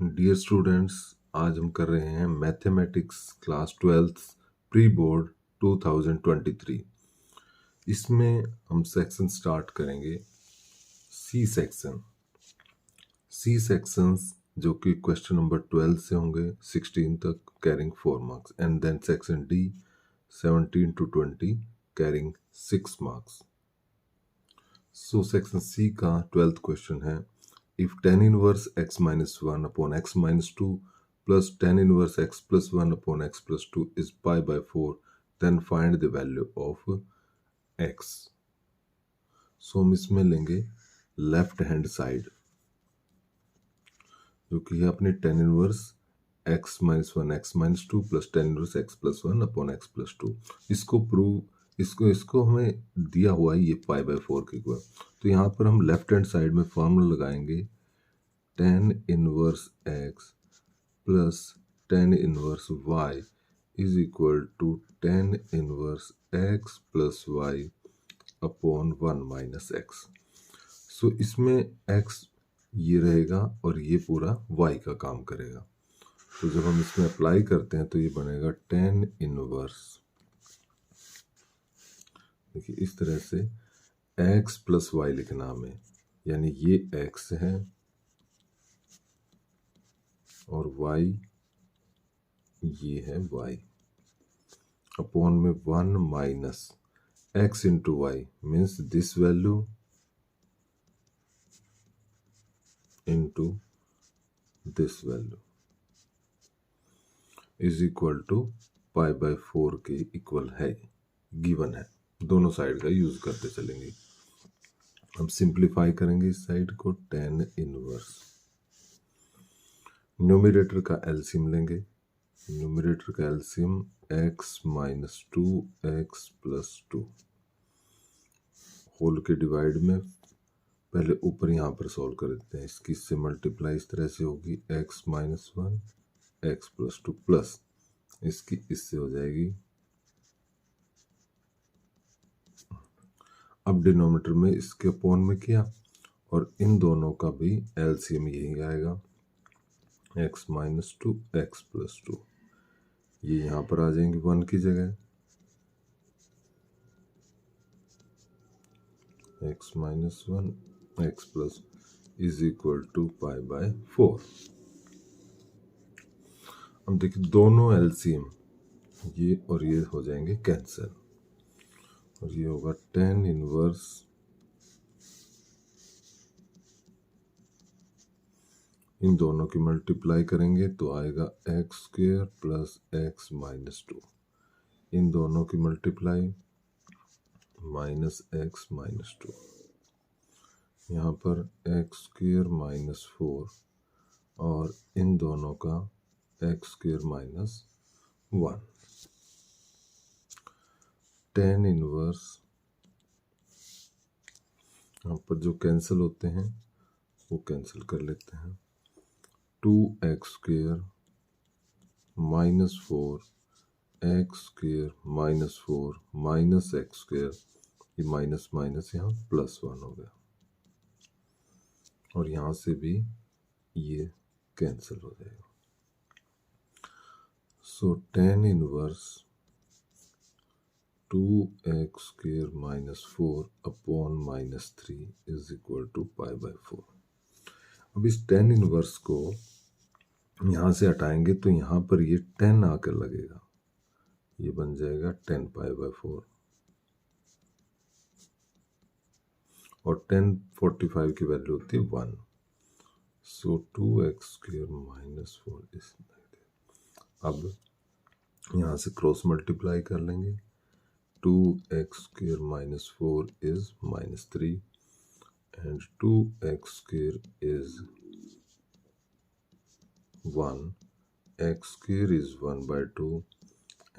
Dear students, आज हम कर रहे हैं mathematics class 12th pre board 2023। इसमें हम सेक्शन स्टार्ट करेंगे सी सेक्शन। सी सेक्शंस जो कि क्वेश्चन नंबर 12 से होंगे 16 तक carrying 4 marks, and then section D 17 to 20 carrying 6 marks. So section C का 12th क्वेश्चन है, if tan inverse x minus 1 upon x minus 2 plus tan inverse x plus 1 upon x plus 2 is pi by 4, then find the value of x. So हम इसमें लेंगे left hand side जो कि है अपनी tan inverse x minus 1 x minus 2 plus tan inverse x plus 1 upon x plus 2। इसको prove इसको हमें दिया हुआ है ये पाई बाय 4 के इक्वल। तो यहाँ पर हम लेफ्ट हैंड साइड में फॉर्मूला लगाएंगे tan inverse x plus tan inverse y is equal to tan inverse x plus y upon 1 minus x। सो इसमें x ये रहेगा और ये पूरा y का काम करेगा। तो जब हम इसमें अप्लाई करते हैं तो ये बनेगा tan इनवर्स, देखिए इस तरह से x प्लस वाई लिखना हमें, यानी ये x है और y ये है y अपॉन में 1 minus x into y means this value into this value is equal to pi by 4 के इक्वल है, गिवन है। दोनों साइड का यूज करते चलेंगे। हम सिंप्लीफाई करेंगे इस साइड को, tan इनवर्स न्यूमरेटर का एलसीएम लेंगे। न्यूमरेटर का LCM x minus 2x plus 2 whole के डिवाइड में पहले ऊपर यहाँ पर सॉल्व कर देते हैं। इसकी इससे मल्टीप्लाई इस तरह से होगी x minus 1 x plus 2 plus इसकी इससे हो जाएगी। अब डिनोमिनेटर में इसके अपॉन में किया और इन दोनों का भी एलसीएम यही आएगा x माइनस 2 x प्लस 2। ये यहाँ पर आ जाएंगे 1 की जगह, x minus 1 x plus is equal to pi by 4। अब देखिए दोनों एलसीएम ये और ये हो जाएंगे कैंसिल और ये होगा tan इनवर्स इन दोनों की मल्टीप्लाई करेंगे तो आएगा x square plus x minus 2। इन दोनों की मल्टीप्लाई माइनस एक्स माइनस 2, यहाँ पर एक्स स्क्वेयर माइनस 4 और इन दोनों का x square minus 1। tan inverse यहाँ पर जो कैंसिल होते हैं वो कैंसिल कर लेते हैं। 2x square minus 4 x square minus 4 minus x square, ये माइनस माइनस यहाँ प्लस 1 हो गया और यहाँ से भी ये कैंसिल हो जाएगा। So tan inverse 2x square minus 4 upon minus 3 is equal to pi by 4। अब इस tan इनवर्स को यहाँ से हटाएंगे तो यहाँ पर ये 10 आकर लगेगा, ये बन जाएगा 10 पाई बाय 4 और 10 45 की वैल्यू होती है 1। सो 2x square minus 4 is negative. अब यहाँ से क्रॉस मल्टीप्लाई कर लेंगे, 2x square minus 4 is minus 3 and 2x square is 1, x square is 1 by 2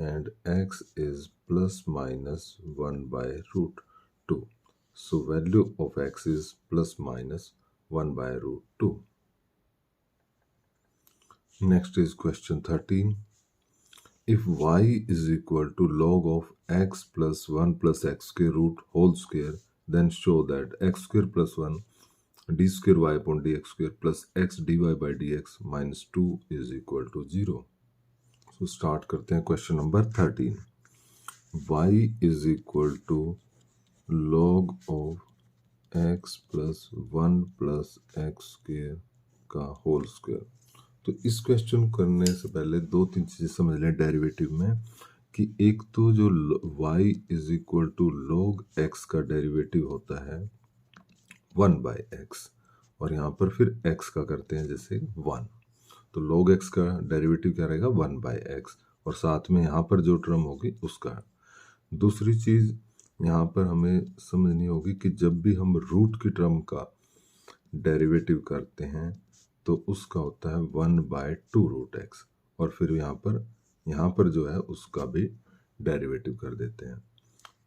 and x is plus minus 1 by root 2. So value of x is plus minus 1 by root 2. Next is question 13. If y is equal to log of x plus 1 plus x square root whole square, then show that x square plus 1 d square y upon d x square plus x d y by d x minus 2 is equal to 0। So start करते हैं question number 13। y is equal to log of x plus 1 plus x square का whole square. तो इस question को करने से पहले दो तीन चीज़ें समझ लें डेरिवेटिव में, कि एक तो जो y is equal to log x का डेरिवेटिव होता है 1 बाई एक्स, और यहाँ पर फिर x का करते हैं जैसे 1, तो log x का डेरिवेटिव क्या रहेगा 1 बाई एक्स, और साथ में यहाँ पर जो टर्म होगी उसका। दूसरी चीज़ यहाँ पर हमें समझनी होगी कि जब भी हम रूट की टर्म का डेरिवेटिव करते हैं तो उसका होता है 1 बाय 2 रूट एक्स, और फिर यहाँ पर जो है उसका भी डेरिवेटिव कर देते हैं।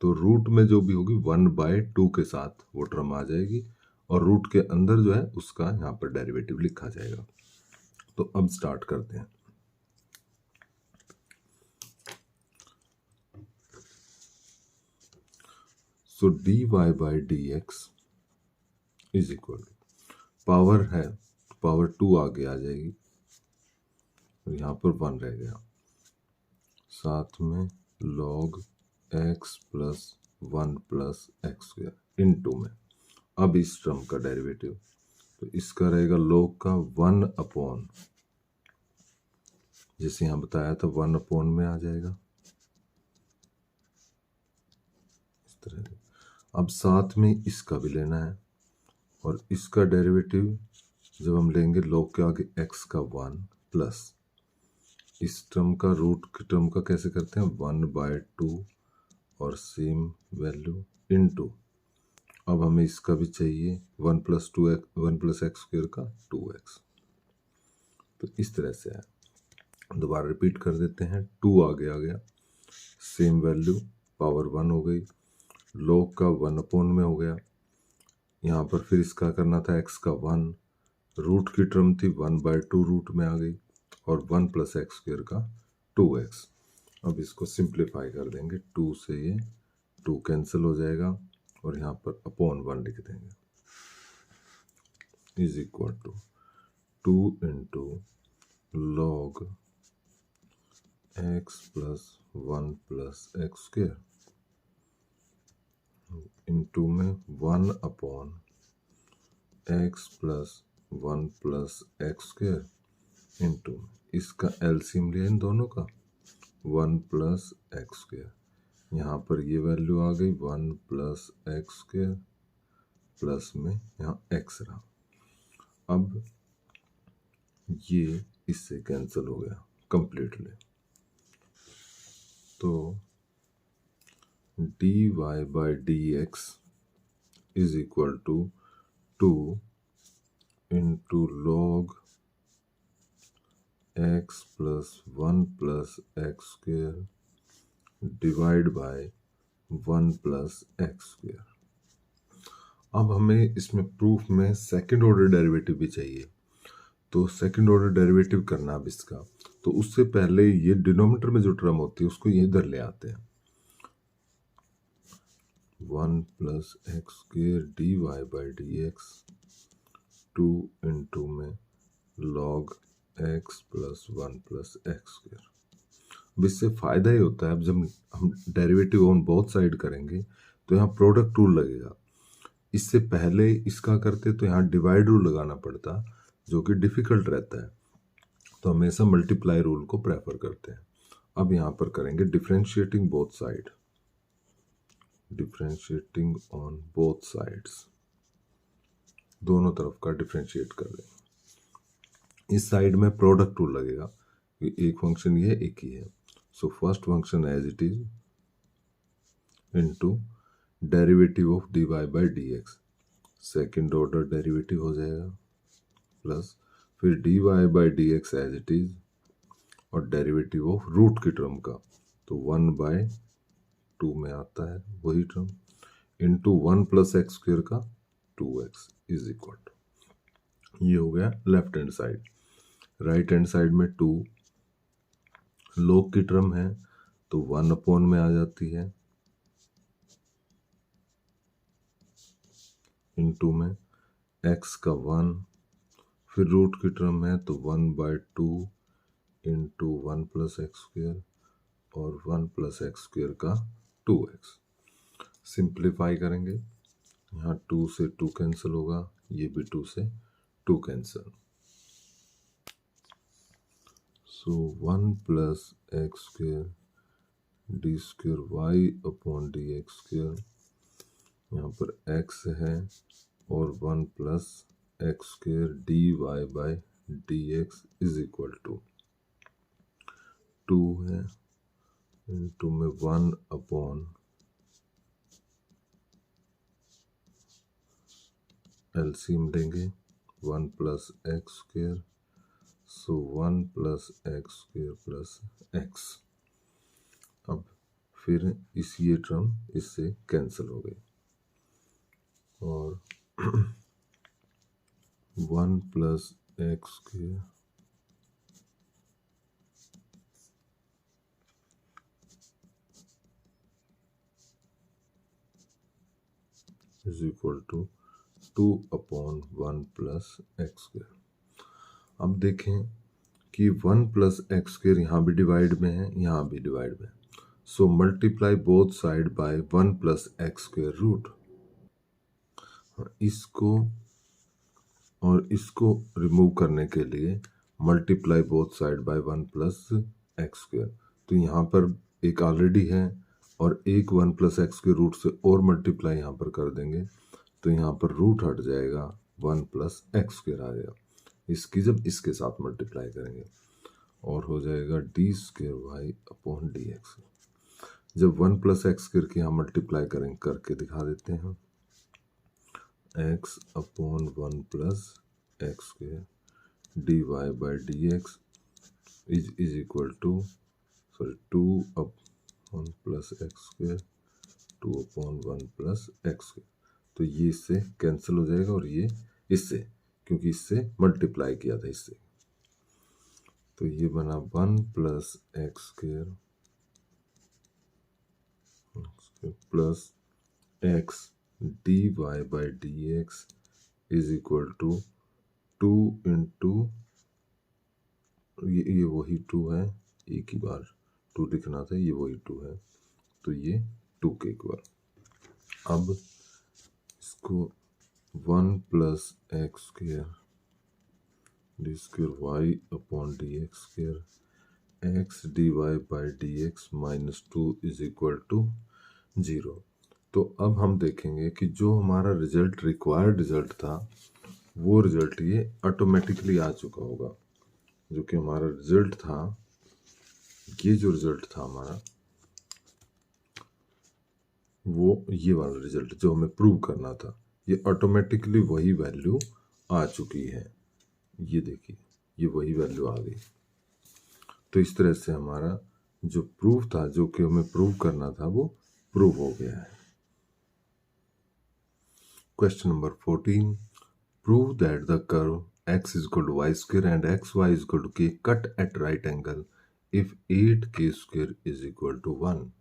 तो रूट में जो भी होगी 1 बाय 2 के साथ वो टर्म आ जाएगी, और रूट के अंदर जो है उसका यहाँ पर डेरिवेटिव लिखा जाएगा। तो अब स्टार्ट करते हैं। So d y by d x is equal to, power है पावर 2 आगे आ जाएगी, और यहाँ पर 1 रह गया, साथ में log x plus 1 plus x square इन 2 में। अब इस टर्म का डेरिवेटिव, तो इसका रहेगा log का 1 अपॉन, जैसे यहाँ बताया था 1 अपॉन में आ जाएगा इस तरह से। अब साथ में इसका भी लेना है, और इसका डेरिवेटिव जब हम लेंगे log के आगे x का 1 प्लस इस टर्म का रूट की टर्म का कैसे करते हैं 1 बाय 2 और सेम वैल्यू इन 2। अब हमें इसका भी चाहिए 1 प्लस 1 प्लस एक्स स्क्वेयर का 2x। तो इस तरह से है, दोबारा रिपीट कर देते हैं। 2 आगे आ गया, सेम वैल्यू पावर 1 हो गई, log का 1 अपॉन में हो गया, यहाँ पर फिर इसका करना था x का 1, रूट की टर्म थी 1 बाय 2 रूट में आ गई, और 1 प्लस एक्स स्क्वेयर का 2x। अब इसको सिंप्लीफाई कर देंगे, 2 से ये 2 कैंसिल हो जाएगा, और यहाँ पर अपॉन 1 लिख देंगे, is equal to 2 into log x plus 1 plus x square into में 1 upon x plus 1 plus x square into इसका एलसीएम लिया इन दोनों का 1 प्लस एक्स स्क्वेयर, यहाँ पर ये वैल्यू आ गई 1 प्लस एक्स स्क्वेयर, प्लस में यहाँ x रहा। अब ये इससे कैंसिल हो गया कंप्लीटली, तो d y by d x is equal to 2 into log x plus 1 plus x square divide by 1 plus x square. अब हमें इसमें प्रूफ में सेकंड ऑर्डर डेरिवेटिव भी चाहिए, तो सेकंड ऑर्डर डेरिवेटिव करना अब इसका, तो उससे पहले ये डिनोमिनेटर में जो टर्म होती है उसको ये इधर ले आते हैं। 1 plus x square d y by d x 2 into में log x plus 1 plus x square. अब इससे फ़ायदा ही होता है, अब जब हम डेरिवेटिव ऑन बोथ साइड करेंगे तो यहाँ प्रोडक्ट रूल लगेगा। इससे पहले इसका करते तो यहाँ डिवाइड रूल लगाना पड़ता, जो कि डिफ़िकल्ट रहता है, तो हमेशा मल्टीप्लाई रूल को प्रेफर करते हैं। अब यहाँ पर करेंगे differentiating both side, differentiating on both sides, दोनों तरफ का डिफ्रेंशिएट कर देंगे। इस साइड में प्रोडक्ट रूल लगेगा, एक फंक्शन ये एक ही है, सो first function as it is into derivative of d y by d x, second order derivative हो जाएगा, प्लस फिर d y by d x as it is, और डेरिवेटिव ऑफ रूट की टर्म का, तो 1 बाय 2 में आता है वही term, into 1 plus x square का 2x इज इक्वल टू, ये हो गया left hand side. Right hand side में 2 log की टर्म है तो 1 अपॉन में आ जाती है, इंटू में एक्स का 1, फिर रूट की टर्म है तो 1/2 इंटू 1+x² और 1+x² का 2x। सिंप्लीफाई करेंगे, यहाँ 2 से 2 कैंसिल होगा, ये भी 2 से 2 कैंसिल। सो 1+x² d²y/dx², यहाँ पर x है और 1+x² dy/dx is equal to 2 है, इंटू में 1 एलसीएम लेंगे 1+x², सो 1+x² + x। अब फिर ये टर्म इससे कैंसिल हो गई और 1+x² is equal to 2/1+x²। अब देखें कि 1+x² यहाँ भी डिवाइड में है, यहाँ भी डिवाइड में है, so multiply both side by 1+x² root. इसको और इसको रिमूव करने के लिए multiply both side by 1+x²। तो यहाँ पर एक ऑलरेडी है और एक 1+x के रूट से और मल्टीप्लाई यहाँ पर कर देंगे तो यहाँ पर रूट हट जाएगा, 1+x² आ जाएगा। इसकी जब इसके साथ मल्टीप्लाई करेंगे और हो जाएगा d²y/dx। जब 1+x² के यहाँ मल्टीप्लाई करेंगे करके दिखा देते हैं, x/1+x² dy/dx is equal to 2/1+x², 2/1+x²। तो ये इससे कैंसिल हो जाएगा और ये इससे, क्योंकि इससे मल्टीप्लाई किया था इससे, तो ये बना 1+x² plus x dy/dx is equal to 2 into ये वही 2 है, एक ही बार 2 लिखना था, ये वही 2 है, तो ये 2 के इक्वल। अब इसको 1+x² d²y/dx² x dy/dx -2 is equal to 0। तो अब हम देखेंगे कि जो हमारा रिजल्ट रिक्वायर्ड रिजल्ट था वो रिजल्ट ये ऑटोमेटिकली आ चुका होगा। जो कि हमारा रिजल्ट था, ये जो रिजल्ट था हमारा, वो ये वाला रिजल्ट जो हमें प्रूव करना था, ये ऑटोमेटिकली वही वैल्यू आ चुकी है। ये देखिए, ये वही वैल्यू आ गई। तो इस तरह से हमारा जो प्रूफ था, जो कि हमें प्रूव करना था, वो प्रूव हो गया है। Question number 14, prove that the curve x is equal to y² and xy is equal to k cut at right angle if 8k² is equal to 1।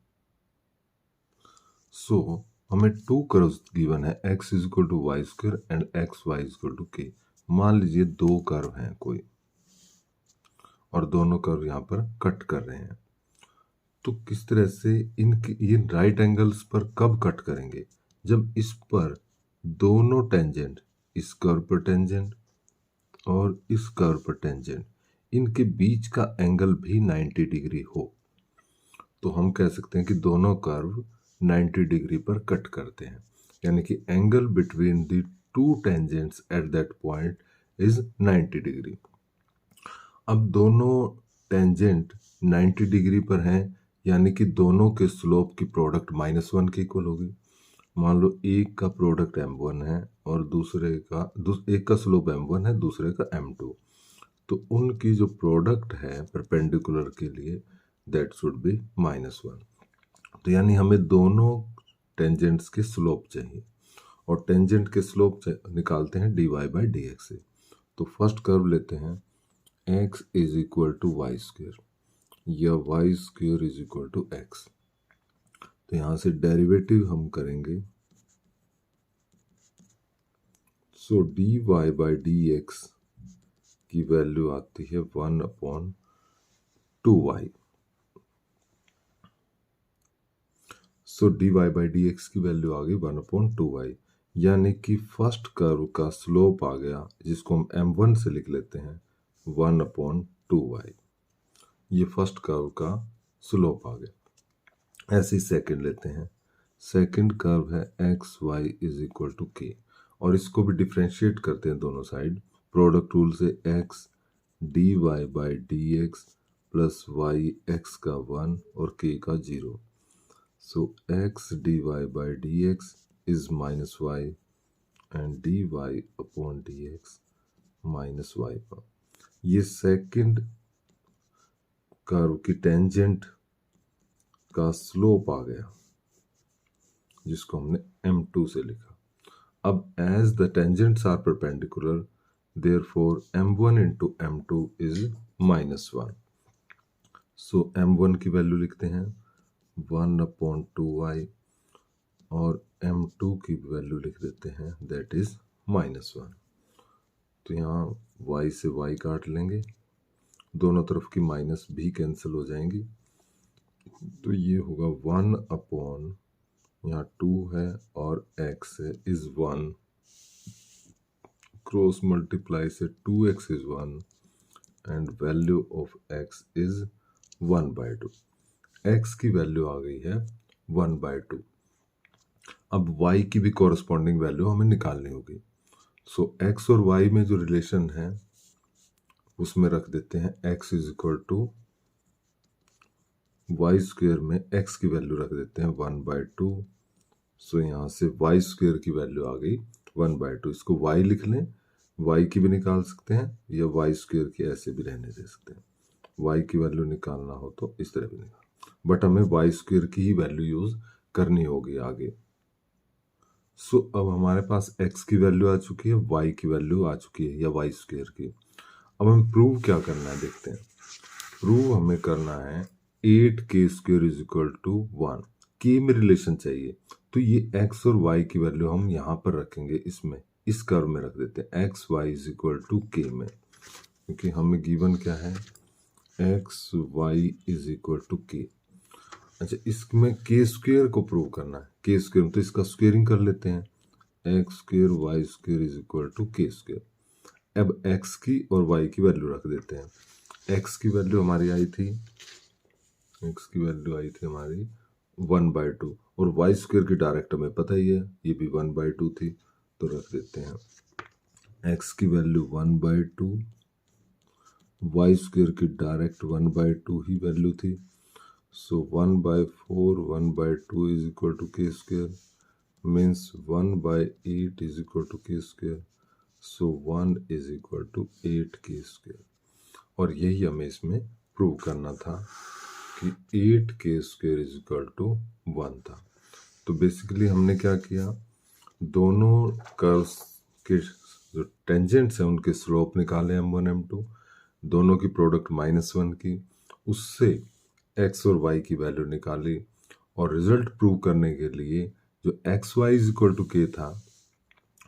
So हमें 2 कर्व्स गिवन है, x is equal to y² and xy is equal to k। मान लीजिए 2 curve हैं कोई, और दोनों curve यहाँ पर कट कर रहे हैं, तो किस तरह से इनके ये राइट एंगल्स पर कब कट करेंगे? जब इस पर दोनों टेंजेंट, इस कर्व पर टेंजेंट और इस कर्व पर टेंजेंट, इनके बीच का एंगल भी 90 डिग्री हो, तो हम कह सकते हैं कि दोनों कर्व 90 डिग्री पर कट करते हैं। यानी कि angle between the two tangents at that point is 90 degree. अब दोनों टेंजेंट 90 डिग्री पर हैं, यानी कि दोनों के स्लोप की प्रोडक्ट -1 के इक्वल होगी। मान लो एक का प्रोडक्ट m1 है और एक का स्लोप m1 है, दूसरे का m2, तो उनकी जो प्रोडक्ट है परपेंडिकुलर के लिए, दैट शुड बी -1। तो यानी हमें दोनों टेंजेंट्स के स्लोप चाहिए, और टेंजेंट के स्लोप निकालते हैं dy/dx से। तो फर्स्ट कर्व लेते हैं, x is equal to y² या y² is equal to x। तो यहाँ से डेरिवेटिव हम करेंगे, so d y by d x की वैल्यू आती है 1/2y। So d y by d x की वैल्यू आ गई 1/2y, यानी कि फर्स्ट कर्व का स्लोप आ गया, जिसको हम m1 से लिख लेते हैं 1/2y। ये फर्स्ट कर्व का स्लोप आ गया। ऐसे ही सेकंड लेते हैं। सेकंड कर्व है x y is equal to k, और इसको भी डिफ्रेंशिएट करते हैं दोनों साइड। प्रोडक्ट रूल से x d y by d x plus y x का 1 और के का 0। So x d y by d x is minus y and d y upon d x minus y. ये second curve की tangent का slope आ गया, जिसको हमने m2 से लिखा। अब as the tangents are perpendicular, therefore m1 into m2 is -1। सो m1 की वैल्यू लिखते हैं 1/2y और m2 की वैल्यू लिख देते हैं दैट इज -1। तो यहाँ y से y काट लेंगे, दोनों तरफ की माइनस भी कैंसिल हो जाएंगी, तो ये होगा 1/, यहाँ 2 है और x है इज 1, क्रॉस मल्टीप्लाई से 2x is 1 and value of x is 1/2। x की वैल्यू आ गई है 1/2। अब y की भी कॉरस्पॉन्डिंग वैल्यू हमें निकालनी होगी। सो x और y में जो रिलेशन है उसमें रख देते हैं x is equal to y square में x की वैल्यू रख देते हैं 1/2। सो यहाँ से वाई स्क्वेयर की वैल्यू आ गई 1/2। इसको y लिख लें, y की भी निकाल सकते हैं या वाई स्क्वेयर की ऐसे भी रहने दे सकते हैं। y की वैल्यू निकालना हो तो इस तरह भी निकाल, बट हमें वाई स्क्वेयर की ही वैल्यू यूज करनी होगी आगे। सो अब हमारे पास x की वैल्यू आ चुकी है, y की वैल्यू आ चुकी है या वाई स्क्वेयर की। अब हमें प्रूव क्या करना है देखते हैं। प्रूव हमें करना है 8k² इज इक्वल टू 1। के में रिलेशन चाहिए, तो ये x और y की वैल्यू हम यहाँ पर रखेंगे, इसमें इस कर्व में रख देते हैं x y is equal to k में, क्योंकि हमें गिवन क्या है x y is equal to k. अच्छा, इसमें के स्क्वेयर को प्रूव करना है, के स्क्वेयर तो इसका स्क्वेयरिंग कर लेते हैं, x square y square is equal to k square. अब x की और y की वैल्यू रख देते हैं। x की वैल्यू हमारी आई थी, x की वैल्यू आई थी हमारी 1/2 और y स्क्वेयर की डायरेक्ट हमें पता ही है ये भी 1/2 थी, तो रख देते हैं x की वैल्यू 1/2, y स्क्वेयर की डायरेक्ट 1/2 ही वैल्यू थी। So 1/4 1/2 is equal to k square, means 1/8 is equal to k square. So 1 is equal to 8k square. और यही हमें इसमें प्रूव करना था कि 8k square is equal to 1 था। तो बेसिकली हमने क्या किया, दोनों कर्व्स के जो टेंजेंट्स हैं उनके स्लोप निकाले m1 m2, दोनों की प्रोडक्ट -1 की, उससे x और y की वैल्यू निकाली, और रिजल्ट प्रूव करने के लिए जो x y is equal to k था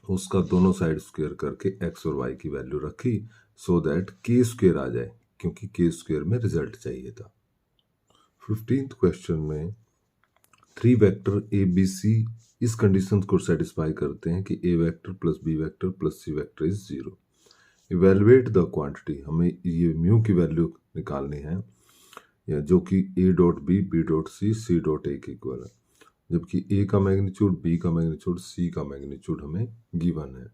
उसका दोनों साइड स्क्वेयर करके x और y की वैल्यू रखी, सो दैट के स्क्वेयर आ जाए, क्योंकि के स्क्वेयर में रिजल्ट चाहिए था। 15th क्वेश्चन में 3 वेक्टर ए बी सी इस कंडीशन को सेटिस्फाई करते हैं कि a vector plus b vector plus c vector is 0। Evaluate the quantity, हमें ये म्यू की वैल्यू निकालनी है, या जो कि a dot B B dot C C dot a के इक्वल है, जबकि ए का मैग्नीट्यूड बी का मैग्नीट्यूड सी का मैग्नीट्यूड हमें गिवन है।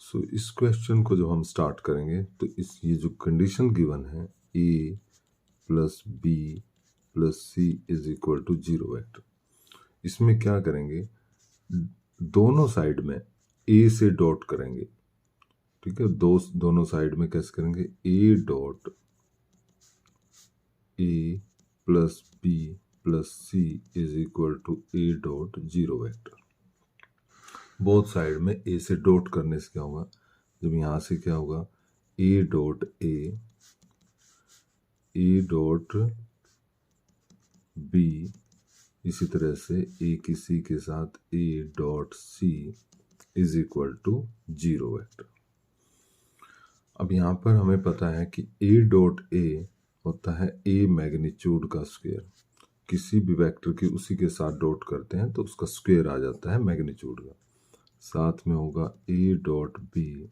सो इस क्वेश्चन को जब हम स्टार्ट करेंगे तो ये जो कंडीशन गिवन है a plus b plus c is equal to 0 vector, इसमें क्या करेंगे, दोनों साइड में ए से डॉट करेंगे, ठीक है। दोनों साइड में कैसे करेंगे, a dot A plus b plus c is equal to a dot 0 vector. Both side में ए से डॉट करने से क्या होगा, जब यहाँ से क्या होगा ए डॉट ए डॉट बी, इसी तरह से ए की सी के साथ A dot C is equal to 0 vector. अब यहाँ पर हमें पता है कि ए डॉट ए होता है ए मैग्नीट्यूड का स्क्वायर। किसी भी वेक्टर की उसी के साथ डॉट करते हैं तो उसका स्क्वायर आ जाता है मैग्नीट्यूड का। साथ में होगा ए dot b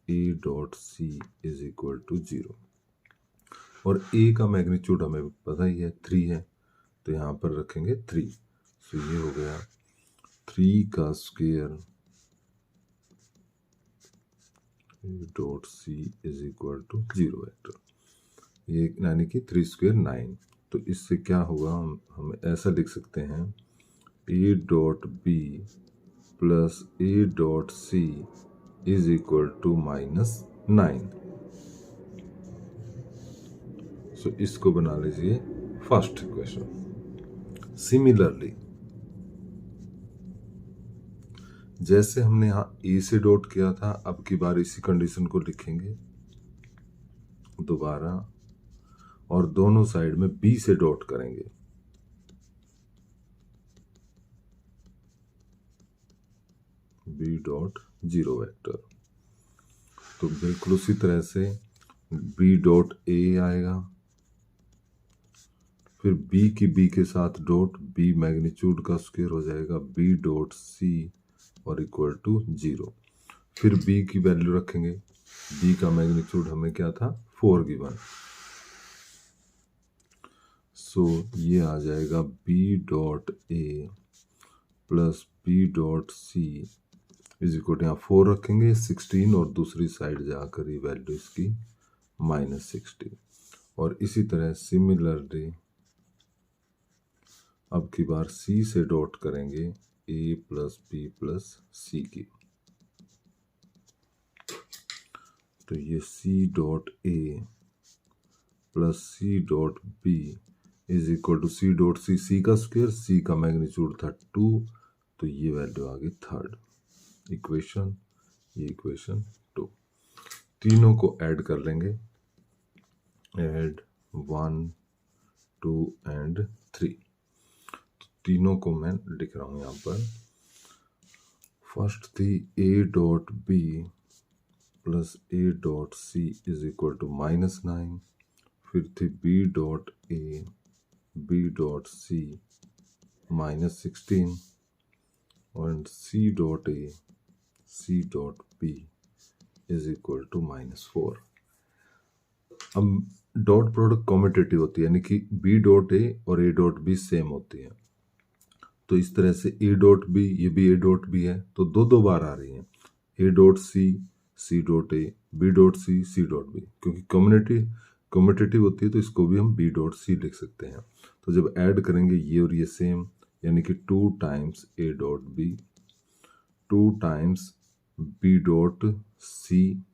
a dot C is equal to 0। और ए का मैग्नीट्यूड हमें पता ही है 3 है, तो यहाँ पर रखेंगे 3। तो ये हो गया 3 का square a dot C is equal to 0 vector. ये यानी कि 3 स्क्वायर 9। तो इससे क्या होगा, हम ऐसा लिख सकते हैं a dot B plus A dot C is equal to -9। So इसको बना लीजिए फर्स्ट इक्वेशन। सिमिलरली जैसे हमने यहाँ ए से डॉट किया था, अब की बार इसी कंडीशन को लिखेंगे दोबारा और दोनों साइड में बी से डॉट करेंगे। B dot 0 vector. तो बिल्कुल उसी तरह से बी डॉट ए आएगा, फिर बी की बी के साथ डॉट, बी मैग्नीट्यूड का स्क्वायर हो जाएगा बी डॉट सी और इक्वल टू 0। फिर बी की वैल्यू रखेंगे, बी का मैग्नीट्यूड हमें क्या था 4 गिवन। सो ये आ जाएगा B dot A plus B dot C is equal to, यहाँ 4 रखेंगे 16 और दूसरी साइड जाकर ये वैल्यू इसकी -16। और इसी तरह सिमिलरली अब की बार सी से डॉट करेंगे a plus b plus c की। तो ये c dot A plus c dot B is equal to c dot C, c का स्क्वायर, सी का मैग्नीट्यूड था 2, तो ये वैल्यू आ गई थर्ड इक्वेशन, ये इक्वेशन 2। तीनों को ऐड कर लेंगे, ऐड 1 2 एंड 3। तीनों को मैं लिख रहा हूं यहाँ पर। फर्स्ट थी A dot B plus A dot C is equal to -9। फिर थी B dot A B dot C -16 और C dot A C dot B is equal to -4। अब डॉट प्रोडक्ट कॉम्यूटेटिव होती है, यानी कि बी डॉट ए और ए डॉट बी सेम होती है। तो इस तरह से ए डॉट बी, ये भी ए डॉट बी है, तो दो बार आ रही है A dot C C dot A B dot C C dot B. क्योंकि कम्यूटेटिव होती है तो इसको भी हम बी डॉट सी लिख सकते हैं। तो जब ऐड करेंगे ये और ये सेम, यानी कि 2 times A dot B 2 times B dot C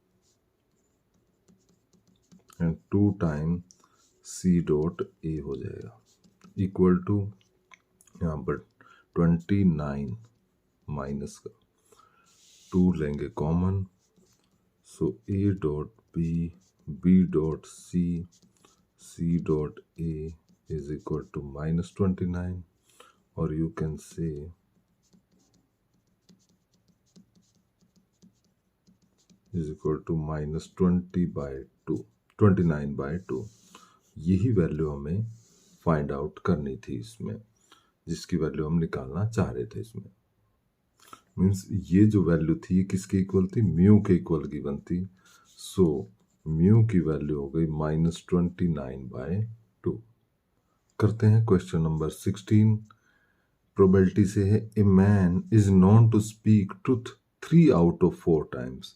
and 2 time C dot A हो जाएगा, इक्वल टू यहाँ पर 29 माइनस का 2 लेंगे common. So A dot B B dot C C dot A is equal to -29 और you can say is equal to -29/2। यही value हमें find out करनी थी इसमें, जिसकी वैल्यू हम निकालना चाह रहे थे इसमें। मीन्स ये जो वैल्यू थी ये किसके इक्वल थी, म्यू के इक्वल गिवन थी। सो म्यू की वैल्यू हो गई -29/2। करते हैं क्वेश्चन नंबर 16। प्रोबेबिलिटी से है, a man is known to speak truth 3 out of 4 times.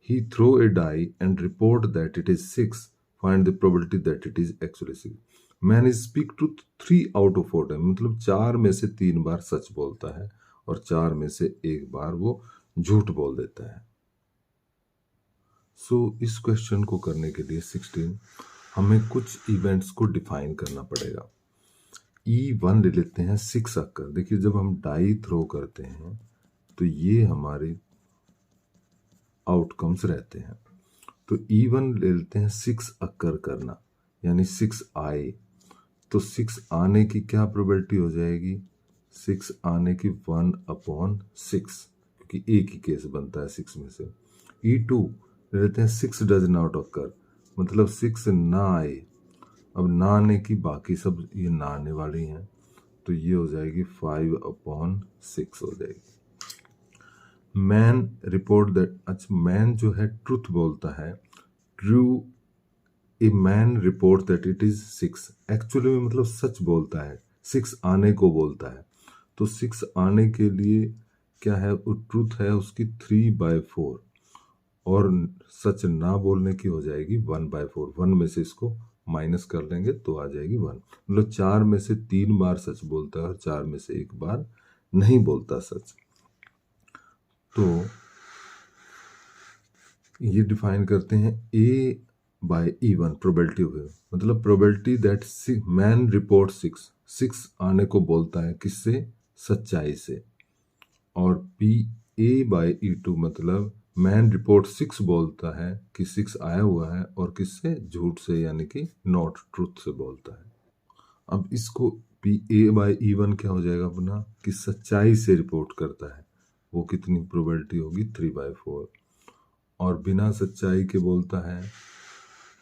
He throw a die and report that it is 6. Find the probability that it is actually 6. Man is speak truth 3 out of 4 times, मतलब 4 में से 3 बार सच बोलता है और 4 में से 1 बार वो झूठ बोल देता है। सो इस क्वेश्चन को करने के लिए 16 हमें कुछ इवेंट्स को डिफाइन करना पड़ेगा। E1 ले लेते हैं 6 अक्कर। देखिए जब हम डाई थ्रो करते हैं तो ये हमारे आउटकम्स रहते हैं। तो E1 ले लेते हैं 6 अक्कर करना, यानी 6 आए, तो 6 आने की क्या प्रोबेबिलिटी हो जाएगी, 6 आने की 1/6, क्योंकि कि एक ही केस बनता है 6 में से। E2 रहते हैं 6 डज नॉट ऑकर, मतलब 6 ना आए। अब ना आने की बाकी सब ये ना आने वाली हैं, तो ये हो जाएगी 5/6 हो जाएगी। मैन रिपोर्ट दैट, अच्छा मैन जो है ट्रुथ बोलता है, true a man report that it is 6, actually में मतलब सच बोलता है, 6 आने को बोलता है। तो 6 आने के लिए क्या है, वो ट्रुथ है उसकी 3/4, और सच ना बोलने की हो जाएगी 1/4। 1 में से इसको माइनस कर लेंगे तो आ जाएगी 1, मतलब 4 में से 3 बार सच बोलता है और 4 में से 1 बार नहीं बोलता सच। तो ये डिफाइन करते हैं A/E1 प्रोबेबिलिटी हुए, मतलब प्रोबेबिलिटी दैट मैन रिपोर्ट 6 आने को बोलता है किससे, सच्चाई से। और PA/E2 मतलब मैन रिपोर्ट 6 बोलता है कि 6 आया हुआ है, और किससे, झूठ से, यानी कि नॉट ट्रुथ से बोलता है। अब इसको PA/E1 क्या हो जाएगा अपना, कि सच्चाई से रिपोर्ट करता है, वो कितनी प्रोबेबिलिटी होगी 3/4, और बिना सच्चाई के बोलता है,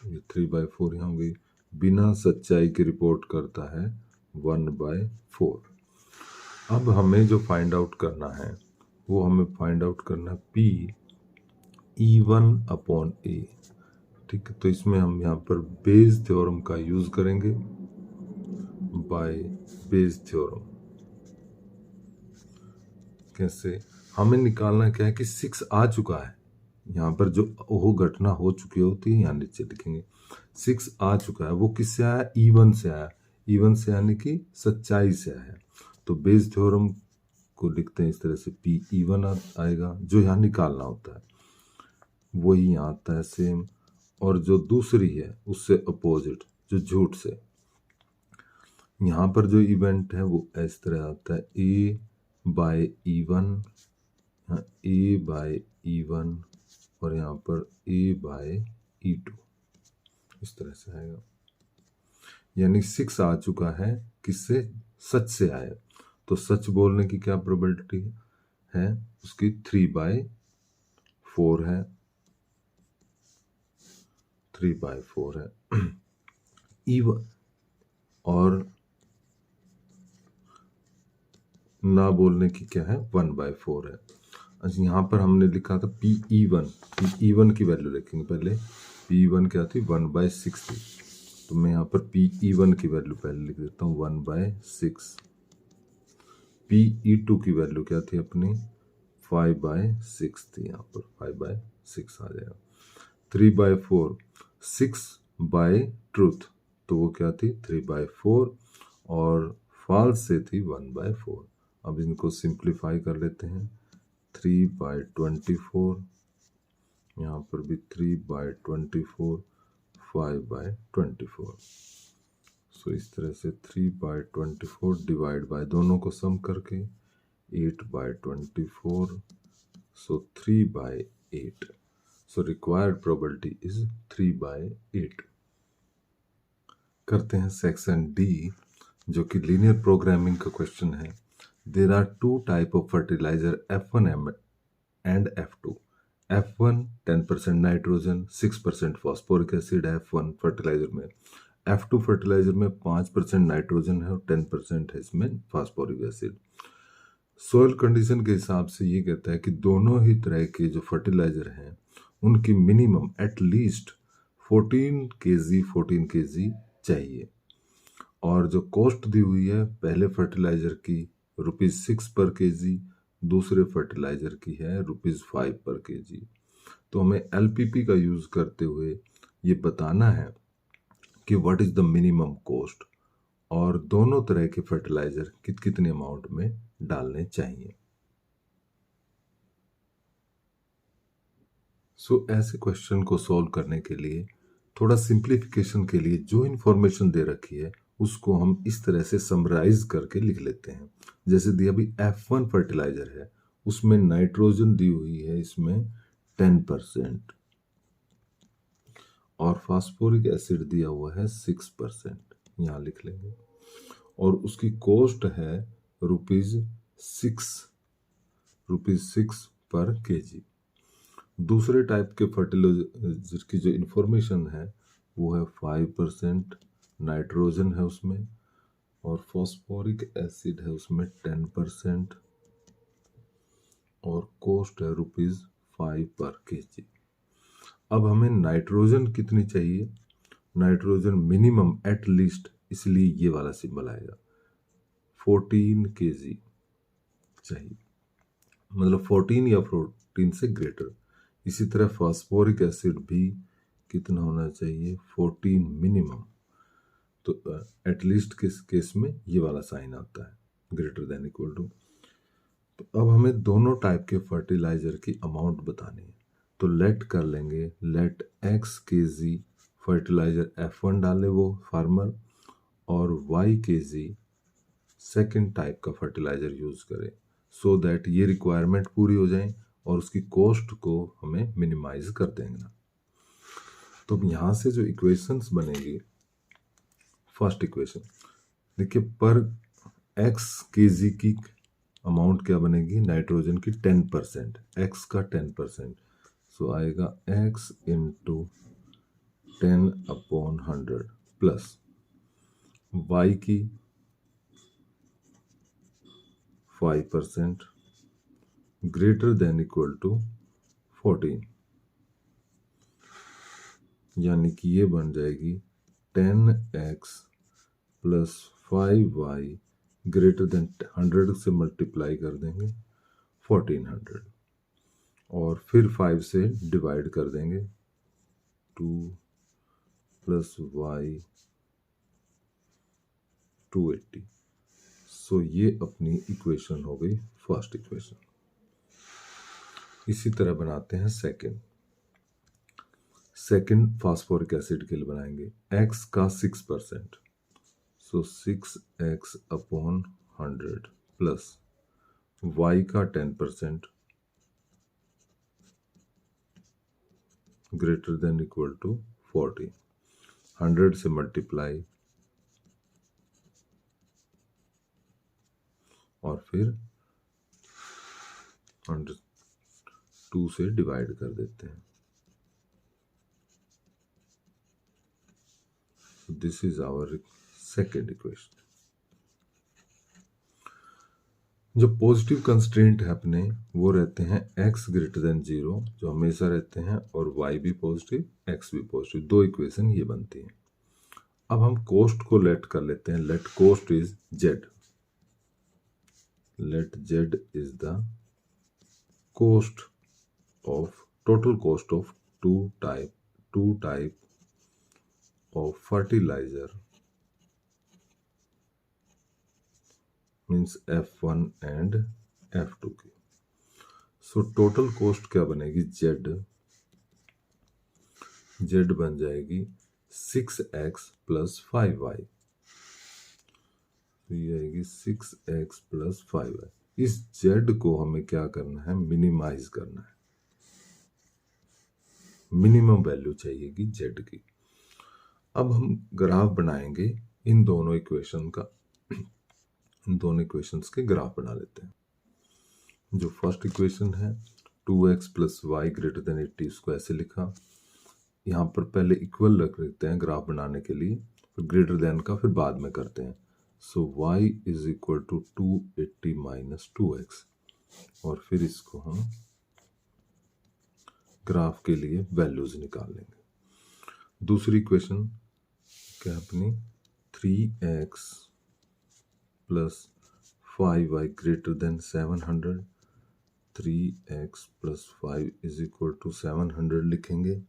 ये 3/4 यहाँ हो गई, बिना सच्चाई के रिपोर्ट करता है 1/4। अब हमें जो फाइंड आउट करना है, वो हमें फाइंड आउट करना है P(E1)/A। ठीक है, तो इसमें हम यहाँ पर बेज थ्योरम का यूज करेंगे, बाय बेज थ्योरम। कैसे, हमें निकालना क्या है कि 6 आ चुका है, यहाँ पर जो वो घटना हो चुकी होती है यहाँ नीचे लिखेंगे। 6 आ चुका है, वो किससे आया, E1 से आया। E1 से यानी कि सच्चाई से आया, तो बेज थ्योरम को लिखते हैं इस तरह से, PE1 आएगा, जो यहाँ निकालना होता है वही यहाँ आता है सेम। और जो दूसरी है उससे अपोजिट, जो झूठ से, यहाँ पर जो इवेंट है वो इस तरह आता है, A/E1, A/E1, और यहाँ पर A/E2, इस तरह से आएगा। यानी 6 आ चुका है, किससे, सच से आया, तो सच बोलने की क्या प्रोबेबिलिटी है, उसकी 3/4 है, 3/4 है। E1 और ना बोलने की क्या है, 1/4 है। अच्छा, यहाँ पर हमने लिखा था PE1 की वैल्यू लिखेंगे पहले। PE1 क्या थी, 1/6 थी, तो मैं यहाँ पर PE1 की वैल्यू पहले लिख देता हूँ 1/6। PE2 की वैल्यू क्या थी अपनी, 5/6 थी, यहाँ पर 5/6 आ जाएगा। 3/4, 6 बाय ट्रूथ, तो वो क्या थी 3/4, और फॉल्स से थी 1/4। अब इनको सिंप्लीफाई कर लेते हैं, 3/24, यहाँ पर भी 3/24, 5/24। सो इस तरह से 3/24 डिवाइड बाय, दोनों को सम करके 8/24, सो 3/8। So required probability is 3/8। करते हैं सेक्शन डी, जो कि लीनियर प्रोग्रामिंग का क्वेश्चन है। There are 2 type of fertilizer, F1 and F2। F1 10% nitrogen, 6% phosphoric acid है F1 फर्टिलाइजर में। F2 फर्टिलाइजर में 5% नाइट्रोजन है और 10% है इसमें फॉस्फोरिक एसिड। सोयल कंडीशन के हिसाब से ये कहता है कि दोनों ही तरह के जो फर्टिलाइजर हैं उनकी मिनिमम एटलीस्ट 14 kg चाहिए, और जो कॉस्ट दी हुई है पहले फर्टिलाइजर की ₹6 पर kg, दूसरे फर्टिलाइजर की है ₹5 पर kg। तो हमें LPP का यूज करते हुए ये बताना है कि what is the minimum cost, और दोनों तरह के फर्टिलाइजर कितने अमाउंट में डालने चाहिए। सो ऐसे क्वेश्चन को सॉल्व करने के लिए, थोड़ा सिंप्लीफिकेशन के लिए, जो इन्फॉर्मेशन दे रखी है उसको हम इस तरह से समराइज करके लिख लेते हैं। जैसे दिया भी F1 फर्टिलाइजर है, उसमें नाइट्रोजन दी हुई है इसमें 10%, और फास्फोरिक एसिड दिया हुआ है 6%, यहाँ लिख लेंगे, और उसकी कॉस्ट है ₹6 पर केजी। दूसरे टाइप के फर्टिलाइजर की जो इन्फॉर्मेशन है वो है 5% नाइट्रोजन है उसमें, और फॉस्फोरिक एसिड है उसमें 10%, और कॉस्ट है ₹5 पर केजी। अब हमें नाइट्रोजन कितनी चाहिए? नाइट्रोजन मिनिमम एट लीस्ट, इसलिए ये वाला सिंबल आएगा, 14 केजी चाहिए, मतलब 14 या 14 से ग्रेटर। इसी तरह फॉस्फोरिक एसिड भी कितना होना चाहिए? 14 मिनिमम। तो एटलीस्ट किस केस में ये वाला साइन आता है, ग्रेटर देन इक्वल टू। तो अब हमें दोनों टाइप के फर्टिलाइजर की अमाउंट बतानी है। तो लेट कर लेंगे, late x kg fertiliser F1 डाले वो फार्मर, और y kg सेकेंड टाइप का फर्टिलाइजर यूज करें, सो दैट ये रिक्वायरमेंट पूरी हो जाए और उसकी कॉस्ट को हमें मिनिमाइज कर देंगे। तो अब यहाँ से जो इक्वेशंस बनेगी, फर्स्ट इक्वेशन देखिए, पर x kg की अमाउंट क्या बनेगी? नाइट्रोजन की 10%, x का 10%, सो आएगा x इंटू 10/100 प्लस y की 5% ग्रेटर देन इक्वल टू 14, यानी कि ये बन जाएगी 10x plus 5y greater then 100 से मल्टीप्लाई कर देंगे 1400, और फिर 5 से डिवाइड कर देंगे 2 प्लस y 280। सो ये अपनी इक्वेशन हो गई, फर्स्ट इक्वेशन। इसी तरह बनाते हैं सेकंड फास्फोरिक एसिड के लिए बनाएंगे, x का 6%, सो 6x/100 प्लस y का 10% ग्रेटर देन इक्वल टू 40, 100 से मल्टीप्लाई और फिर 2 से डिवाइड कर देते हैं। This is our second equation. जो पॉजिटिव कंस्ट्रेंट है अपने, वो रहते हैं x ग्रेटर देन 0, जो हमेशा रहते हैं, और y भी पॉजिटिव, x भी पॉजिटिव। दो इक्वेशन ये बनती हैं। अब हम कॉस्ट को लेट कर लेते हैं, let cost is z, let z is the cost of total cost of two type of fertilizer, means F1 and F2 की। सो टोटल कॉस्ट क्या बनेगी? z बन जाएगी 6x प्लस 5y, तो ये आएगी 6x प्लस 5y। इस z को हमें क्या करना है? मिनिमाइज करना है, मिनिमम वैल्यू चाहिएगी z की। अब हम ग्राफ बनाएंगे इन दोनों इक्वेशन का, इन दोनों इक्वेशंस के ग्राफ बना लेते हैं। जो फर्स्ट इक्वेशन है 2x plus Y greater than 80, इसको ऐसे लिखा। यहाँ पर पहले इक्वल रख लेते हैं ग्राफ बनाने के लिए, फिर ग्रेटर देन का फिर बाद में करते हैं। So y is equal to 280 minus 2x, और फिर इसको हम ग्राफ के लिए वैल्यूज निकाल लेंगे। दूसरी इक्वेशन क्या अपनी 3x plus 5y greater than 700, 3x plus 5 is equal to 700 लिखेंगे,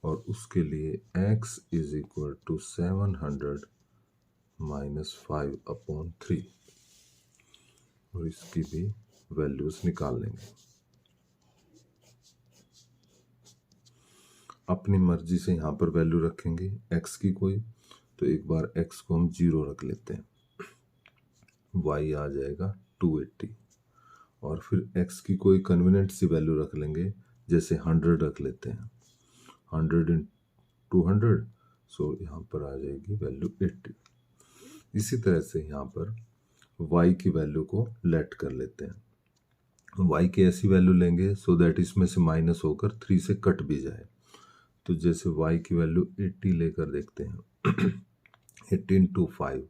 और उसके लिए x is equal to 700 minus 5/3, और इसकी भी वैल्यूज निकाल लेंगे। अपनी मर्जी से यहाँ पर वैल्यू रखेंगे x की कोई, तो एक बार x को हम 0 रख लेते हैं, y आ जाएगा 280, और फिर x की कोई कन्वीनियंट सी वैल्यू रख लेंगे, जैसे 100 रख लेते हैं, 100 इन 200, सो यहाँ पर आ जाएगी वैल्यू 80। इसी तरह से यहाँ पर y की वैल्यू को लेट कर लेते हैं, y की ऐसी वैल्यू लेंगे सो दैट इसमें से माइनस होकर 3 से कट भी जाए। तो जैसे y की वैल्यू 80 लेकर देखते हैं 80 इंटू 5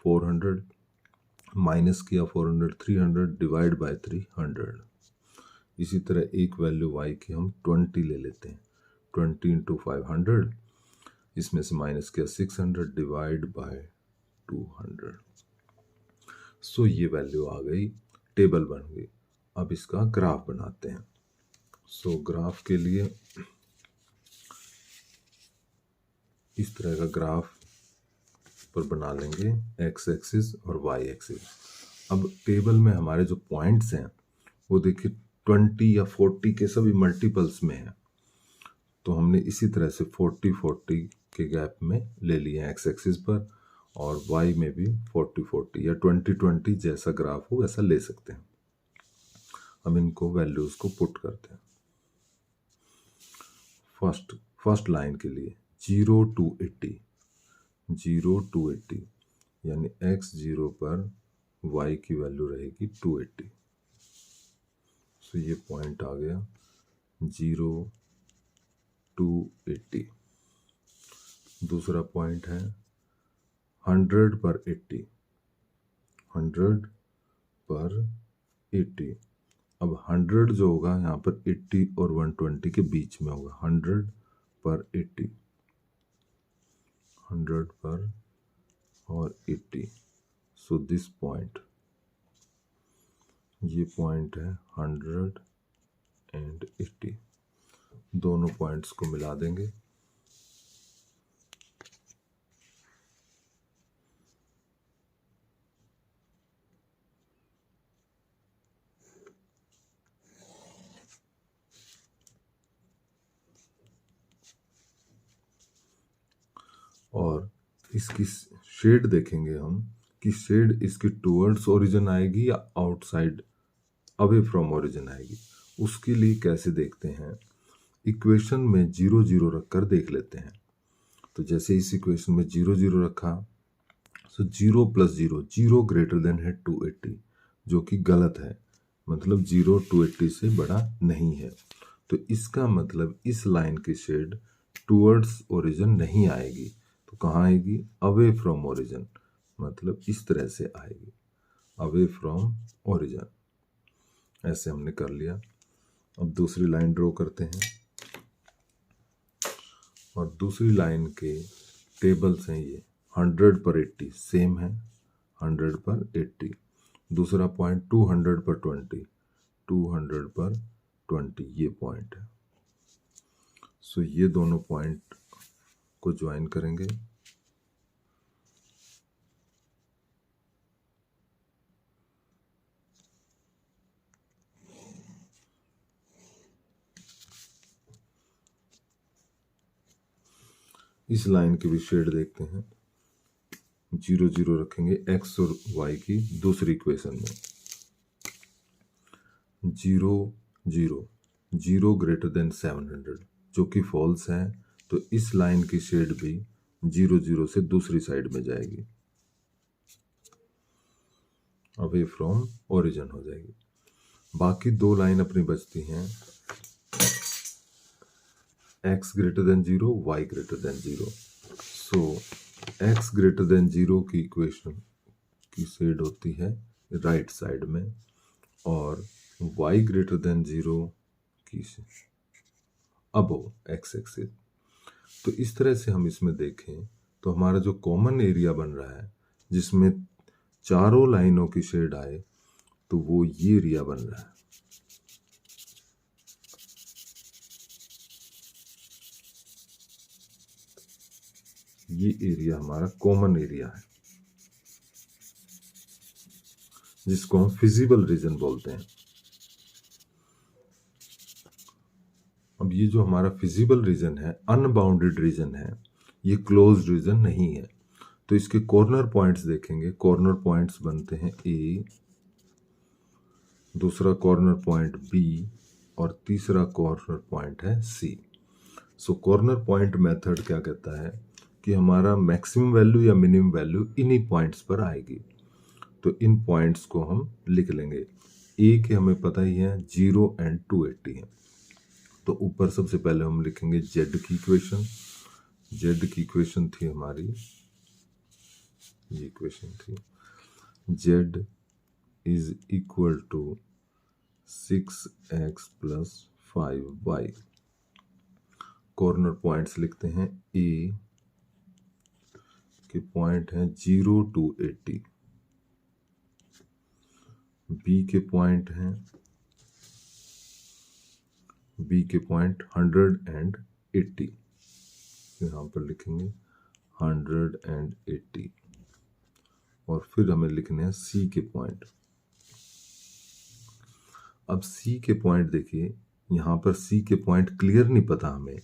400, माइनस किया 400 300 डिवाइड बाय 300। इसी तरह एक वैल्यू y की हम 20 ले लेते हैं 20 इंटू 500, इसमें से माइनस किया 600 डिवाइड बाय 200। सो ये वैल्यू आ गई, टेबल बन गई। अब इसका ग्राफ बनाते हैं। सो ग्राफ के लिए इस तरह का ग्राफ पर बना लेंगे, एक्स एक्सिस और वाई एक्सिस। अब टेबल में हमारे जो पॉइंट्स हैं वो देखिए 20 या 40 के सभी मल्टीपल्स में हैं। तो हमने इसी तरह से 40-40 के गैप में ले लिए हैं एक्स एक्सिस पर, और वाई में भी 40-40 या 20-20 जैसा ग्राफ हो वैसा ले सकते हैं। हम इनको वैल्यूज को पुट करते हैं। फर्स्ट लाइन के लिए 0 to 80, 0 to 80 यानी x0 पर y की वैल्यू रहेगी 280। सो ये पॉइंट आ गया 0 to 80। दूसरा पॉइंट है 100 पर 80, 100 पर 80। अब 100 जो होगा यहाँ पर 80 और 120 के बीच में होगा, 100 पर 80, 100 पर और 80। सो दिस पॉइंट, ये पॉइंट है 100 एंड 80। दोनों पॉइंट्स को मिला देंगे। और इसकी शेड देखेंगे हम कि शेड इसकी टुवर्ड्स ओरिजिन आएगी या आउटसाइड अवे फ्रॉम ओरिजिन आएगी। उसके लिए कैसे देखते हैं, इक्वेशन में 0 0 रखकर देख लेते हैं। तो जैसे इस इक्वेशन में 0 0 रखा, सो 0 + 0, 0 ग्रेटर देन है 280, जो कि गलत है, मतलब 0 280 से बड़ा नहीं है। तो इसका मतलब इस लाइन की शेड टुवर्ड्स ओरिजिन नहीं आएगी। तो कहाँ आएगी, अवे फ्रॉम ओरिजिन, मतलब इस तरह से आएगी, अवे फ्रॉम ओरिजिन। ऐसे हमने कर लिया। अब दूसरी लाइन ड्रॉ करते हैं, और दूसरी लाइन के टेबल्स हैं ये 100 पर 80 सेम है, 100 पर 80। दूसरा पॉइंट 200 पर 20, 200 पर 20 ये पॉइंट है। सो ये दोनों पॉइंट को ज्वाइन करेंगे। इस लाइन की भी शेड देखते हैं, 0 0 रखेंगे x और y की दूसरी इक्वेशन में, 0 0, 0 ग्रेटर देन 700 जो कि फॉल्स है। तो इस लाइन की शेड भी 0 0 से दूसरी साइड में जाएगी, अवे फ्रॉम ओरिजिन हो जाएगी। बाकी दो लाइन अपनी बचती हैं, x greater than 0, y greater than 0। सो x ग्रेटर देन 0 की इक्वेशन की शेड होती है राइट साइड में, और y ग्रेटर देन 0 की अबव x एक्सिस। तो इस तरह से हम इसमें देखें तो हमारा जो कॉमन एरिया बन रहा है जिसमें चारों लाइनों की शेड आए, तो वो ये एरिया बन रहा है। ये एरिया हमारा कॉमन एरिया है जिसको हम फिजिबल रीजन बोलते हैं। अब ये जो हमारा फिजिबल रीजन है, अनबाउंडेड रीजन है, ये क्लोज्ड रीजन नहीं है। तो इसके कॉर्नर पॉइंट्स देखेंगे, कॉर्नर पॉइंट्स बनते हैं ए, दूसरा कॉर्नर पॉइंट बी, और तीसरा कॉर्नर पॉइंट है सी। सो कॉर्नर पॉइंट मेथड क्या कहता है कि हमारा मैक्सिमम वैल्यू या मिनिमम वैल्यू इन्हीं पॉइंट्स पर आएगी। तो इन पॉइंट्स को हम लिख लेंगे, ए के हमें पता ही है 0 एंड 280 है। तो ऊपर सबसे पहले हम लिखेंगे जेड की इक्वेशन। जेड की इक्वेशन थी हमारी, ये इक्वेशन थी Z is equal to 6x plus 5y। Corner points लिखते हैं, ए के पॉइंट हैं 0 to 80, बी के पॉइंट 180, यहाँ पर लिखेंगे 180, और फिर हमें लिखने हैं सी के पॉइंट। अब सी के पॉइंट देखिए, यहाँ पर सी के पॉइंट क्लियर नहीं पता हमें,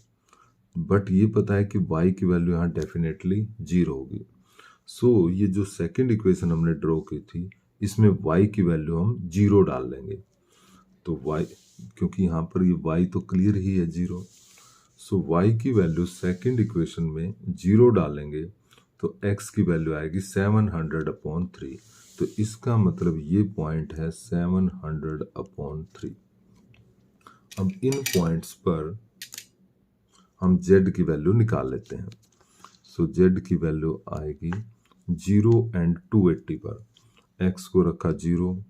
बट ये पता है कि y की वैल्यू यहाँ डेफिनेटली 0 होगी। सो ये जो सेकंड इक्वेशन हमने ड्रॉ की थी, इसमें y की वैल्यू हम 0 डाल लेंगे। तो y, क्योंकि यहाँ पर ये y तो क्लियर ही है 0, सो y की वैल्यू सेकंड इक्वेशन में 0 डालेंगे तो x की वैल्यू आएगी 700/3। तो इसका मतलब ये पॉइंट है 700/3। अब इन पॉइंट्स पर हम z की वैल्यू निकाल लेते हैं। सो z की वैल्यू आएगी 0 एंड 280 पर, x को रखा 0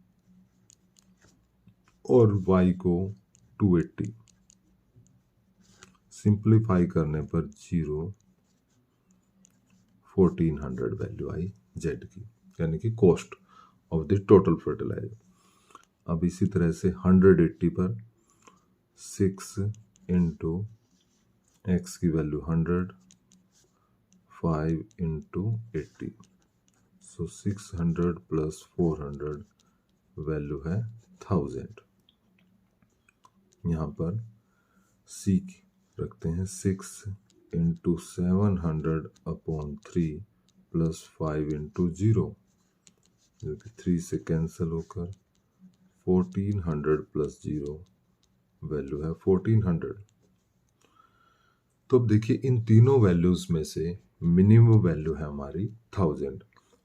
और y को 280। सिंप्लीफाई करने पर 0 1400 वैल्यू आई z की, यानी कि cost of the total fertilizer. अब इसी तरह से 180 पर 6 इंटू एक्स की value 100, 5 into 80, so 600 plus 400 value है 1000। यहाँ पर सी रखते हैं 6 इंटू 700/3 प्लस 5 इंटू 0, जो कि 3 से कैंसिल होकर 1400 प्लस 0 वैल्यू है 1400। तो अब देखिए इन तीनों वैल्यूज में से मिनिमम वैल्यू है हमारी 1000,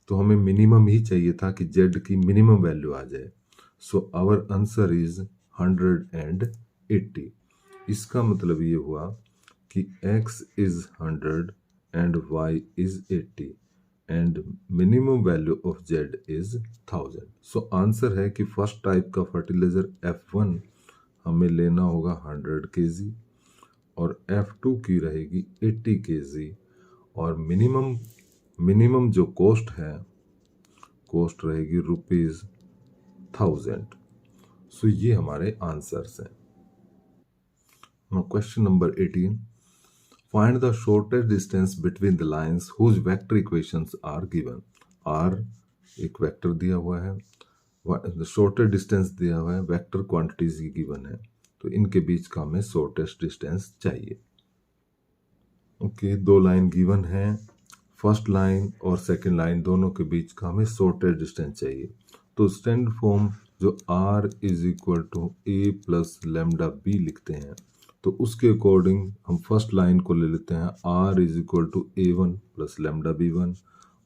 तो हमें मिनिमम ही चाहिए था कि z की मिनिमम वैल्यू आ जाए। So our answer is 180। इसका मतलब ये हुआ कि x is 100 and y is 80 and minimum value of z is 1000। So answer है कि फर्स्ट टाइप का फर्टिलाइजर F1 हमें लेना होगा 100 kg और F2 की रहेगी 80 kg, और मिनिमम जो कॉस्ट है, कॉस्ट रहेगी ₹1000। सो ये हमारे आंसर्स हैं। Question number 18, find the shortest distance between the lines whose vector equations are given. R एक वेक्टर दिया हुआ है, शॉर्टेस्ट डिस्टेंस दिया हुआ है, वेक्टर क्वांटिटीज की गिवन है, तो इनके बीच का हमें शॉर्टेस्ट डिस्टेंस चाहिए। ओके, दो लाइन गिवन है, फर्स्ट लाइन और सेकंड लाइन दोनों के बीच का हमें शॉर्टेस्ट डिस्टेंस चाहिए। तो स्टैंडर्ड फॉर्म जो r is equal to a plus lambda B लिखते हैं, तो उसके अकॉर्डिंग हम फर्स्ट लाइन को ले लेते हैं r is equal to a1 plus lambda b1,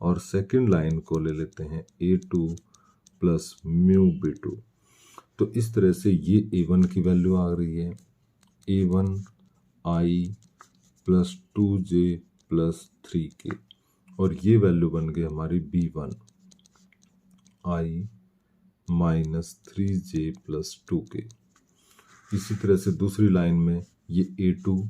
और सेकंड लाइन को ले लेते हैं a2 प्लस म्यू b2। तो इस तरह से ये a1 की वैल्यू आ रही है a1 i plus 2j plus 3k, और ये वैल्यू बन गई हमारी b1 i minus 3j plus 2k। इसी तरह से दूसरी लाइन में ये a2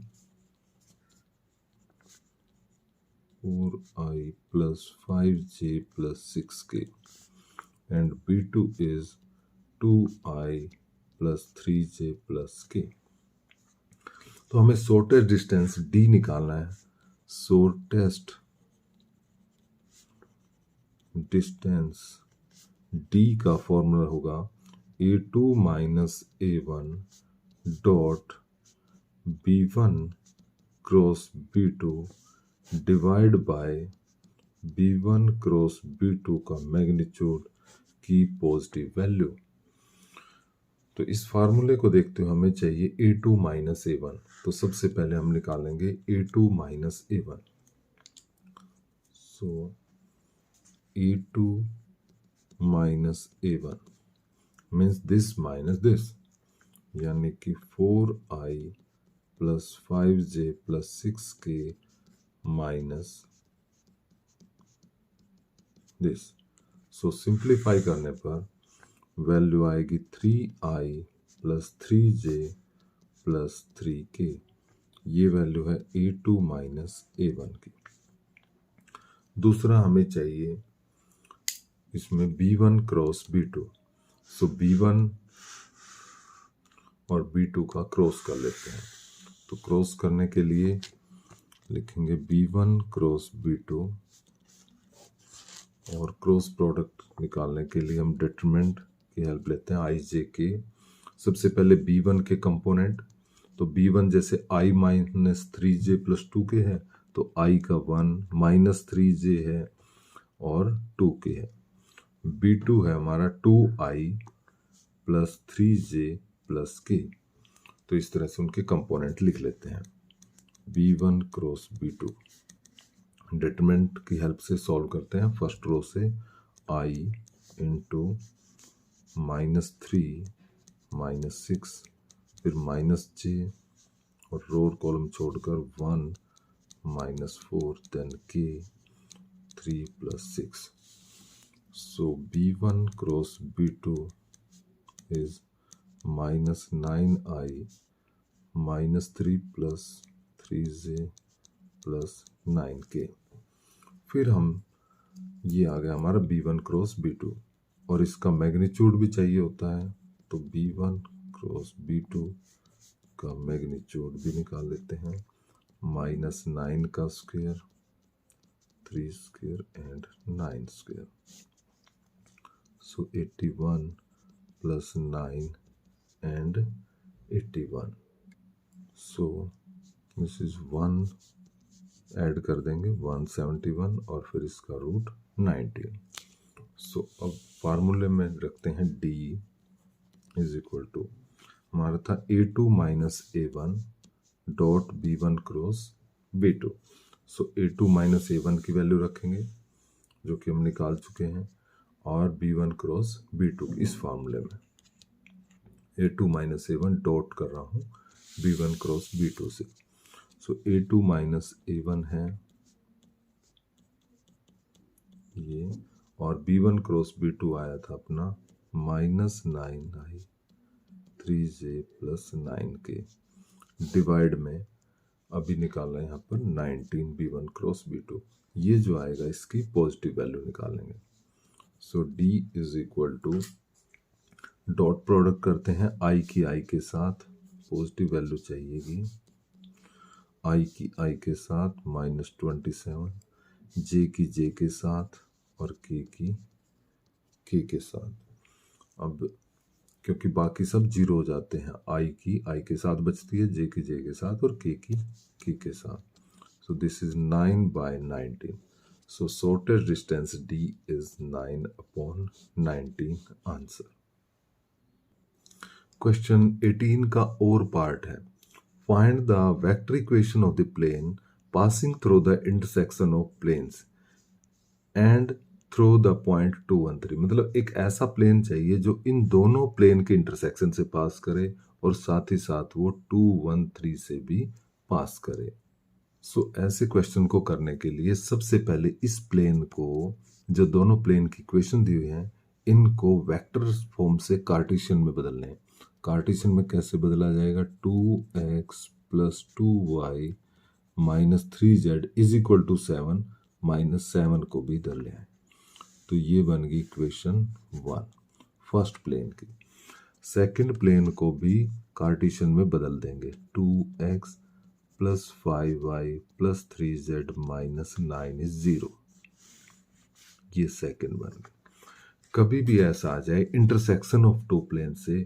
4i plus 5j plus 6k and b2 is 2i plus 3j plus k। तो हमें शॉर्टेस्ट डिस्टेंस d निकालना है। शॉर्टेस्ट डिस्टेंस d का फॉर्मूला होगा a2 minus a1 dot b1 cross b2 divide by b1 cross b2 का magnitude की positive value. तो इस फार्मूले को देखते हुए हमें चाहिए a2 माइनस a1, तो सबसे पहले हम निकालेंगे a2 minus a1। So a2 minus a1, means this minus this, यानी कि 4i plus 5j plus 6k minus this. So simplify करने पर वैल्यू आएगी 3i plus 3j plus 3k। ये वैल्यू है a2 माइनस a1 की। दूसरा हमें चाहिए इसमें b1 क्रॉस b2। सो b1 और b2 का क्रॉस कर लेते हैं। तो क्रॉस करने के लिए लिखेंगे b1 क्रॉस b2, और क्रॉस प्रोडक्ट निकालने के लिए हम डिटरमिनेंट की हेल्प लेते हैं i j k। सबसे पहले b1 के कंपोनेंट, तो b1 जैसे i minus 3j plus 2k है, तो i का 1 माइनस 3j है और 2k है। b2 है हमारा 2i plus 3j plus k। तो इस तरह से उनके कंपोनेंट लिख लेते हैं। b1 क्रॉस b2 डिटरमिनेंट की हेल्प से सॉल्व करते हैं। फर्स्ट रो से i इंटू माइनस 3 माइनस 6, फिर माइनस j, और रो कॉलम छोड़कर 1 minus 4, then k 3 plus 6। So b1 cross b2 is minus 9i minus 3 plus 3j plus 9k। फिर हम ये आ गया हमारा b1 क्रॉस b2, और इसका मैग्नीट्यूड भी चाहिए होता है, तो b1 क्रॉस b2 का मैग्नीट्यूड भी निकाल लेते हैं। माइनस 9 का square, 3 square and 9 square. So 81 plus 9 and 81। So this is 1 add कर देंगे 171, और फिर इसका रूट 19। सो अब फार्मूले में रखते हैं d इज इक्वल टू, हमारा था a2 minus a1 dot b1 cross b2। सो a2 माइनस a1 की वैल्यू रखेंगे जो कि हम निकाल चुके हैं, और b1 क्रॉस b2 इस फार्मूले में a2 माइनस a1 डॉट कर रहा हूँ b1 क्रॉस b2 से। सो a2 माइनस a1 है ये, और b1 क्रॉस b2 आया था अपना minus 9i 3j plus 9k, divide में अभी निकालना है यहाँ पर 19 b1 क्रॉस b2। ये जो आएगा इसकी पॉजिटिव वैल्यू निकालेंगे। So d is equal to, dot product करते हैं i की i के साथ, पॉजिटिव वैल्यू चाहिएगी i की i के साथ माइनस 27, j की j के साथ, और k की k के साथ। अब क्योंकि बाकी सब जीरो हो जाते हैं, i की i के साथ बचती है, j की j के साथ, और k की k के साथ। So this is 9 by 19। So shortest distance d is 9 upon 19 answer. Question 18 का और पार्ट है, find the vector equation of the plane passing through the intersection of planes and through the point 2 1 3। मतलब एक ऐसा plane चाहिए जो इन दोनों plane के इंटरसेक्शन से पास करे, और साथ ही साथ वो 2 1 3 से भी पास करे। सो ऐसे क्वेश्चन को करने के लिए सबसे पहले इस प्लेन को, जो दोनों प्लेन की इक्वेशन दी हुई है, इनको वेक्टर फॉर्म से कार्टेशियन में बदलने हैं। कार्टेशियन में कैसे बदला जाएगा, 2x प्लस 2y minus 3z is equal to 7, minus 7 को भी इधर ले आए। तो ये बन गई इक्वेशन 1 फर्स्ट प्लेन की। सेकंड प्लेन को भी कार्टेशियन में बदल देंगे, 2x plus 5y plus 3z minus 9 is 0। ये सेकंड बन गया। कभी भी ऐसा आ जाए इंटरसेक्शन ऑफ टू प्लेन से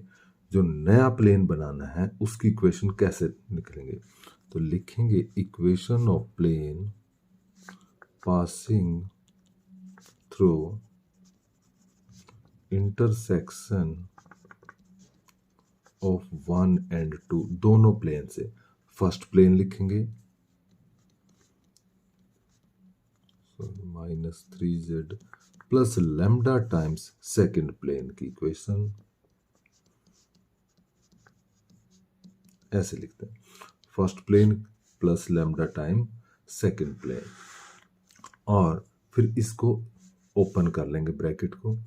जो नया प्लेन बनाना है, उसकी इक्वेशन कैसे निकलेंगे, तो लिखेंगे equation of plane passing through intersection of 1 and 2, दोनों प्लेन से। फर्स्ट प्लेन लिखेंगे minus 3z plus lambda times second plane की इक्वेशन ऐसे लिखते हैं, first plane plus lambda time second plane, और फिर इसको ओपन कर लेंगे ब्रैकेट को,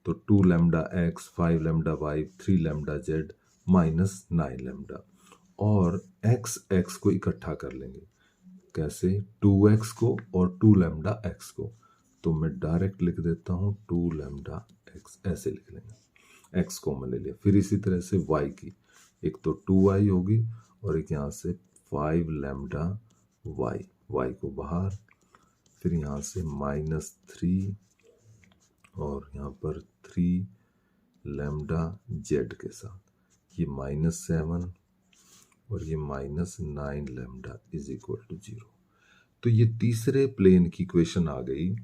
तो 2 lambda X 5 lambda Y 3 lambda Z minus 9 lambda, और एक्स एक्स को इकट्ठा कर लेंगे। कैसे? 2x को और 2 लैम्डा एक्स को, तो मैं डायरेक्ट लिख देता हूँ 2 लैम्डा एक्स, ऐसे लिख लेंगे, एक्स कॉमन ले लिया। फिर इसी तरह से y की, एक तो 2y होगी और एक यहाँ से 5 लैम्डा y, y को बाहर, फिर यहाँ से -3 और यहाँ पर 3 लैम्डा जेड के साथ, ये -7 और ये -9 लैम्डा इज इक्वल टू 0। तो ये तीसरे प्लेन की इक्वेशन आ गई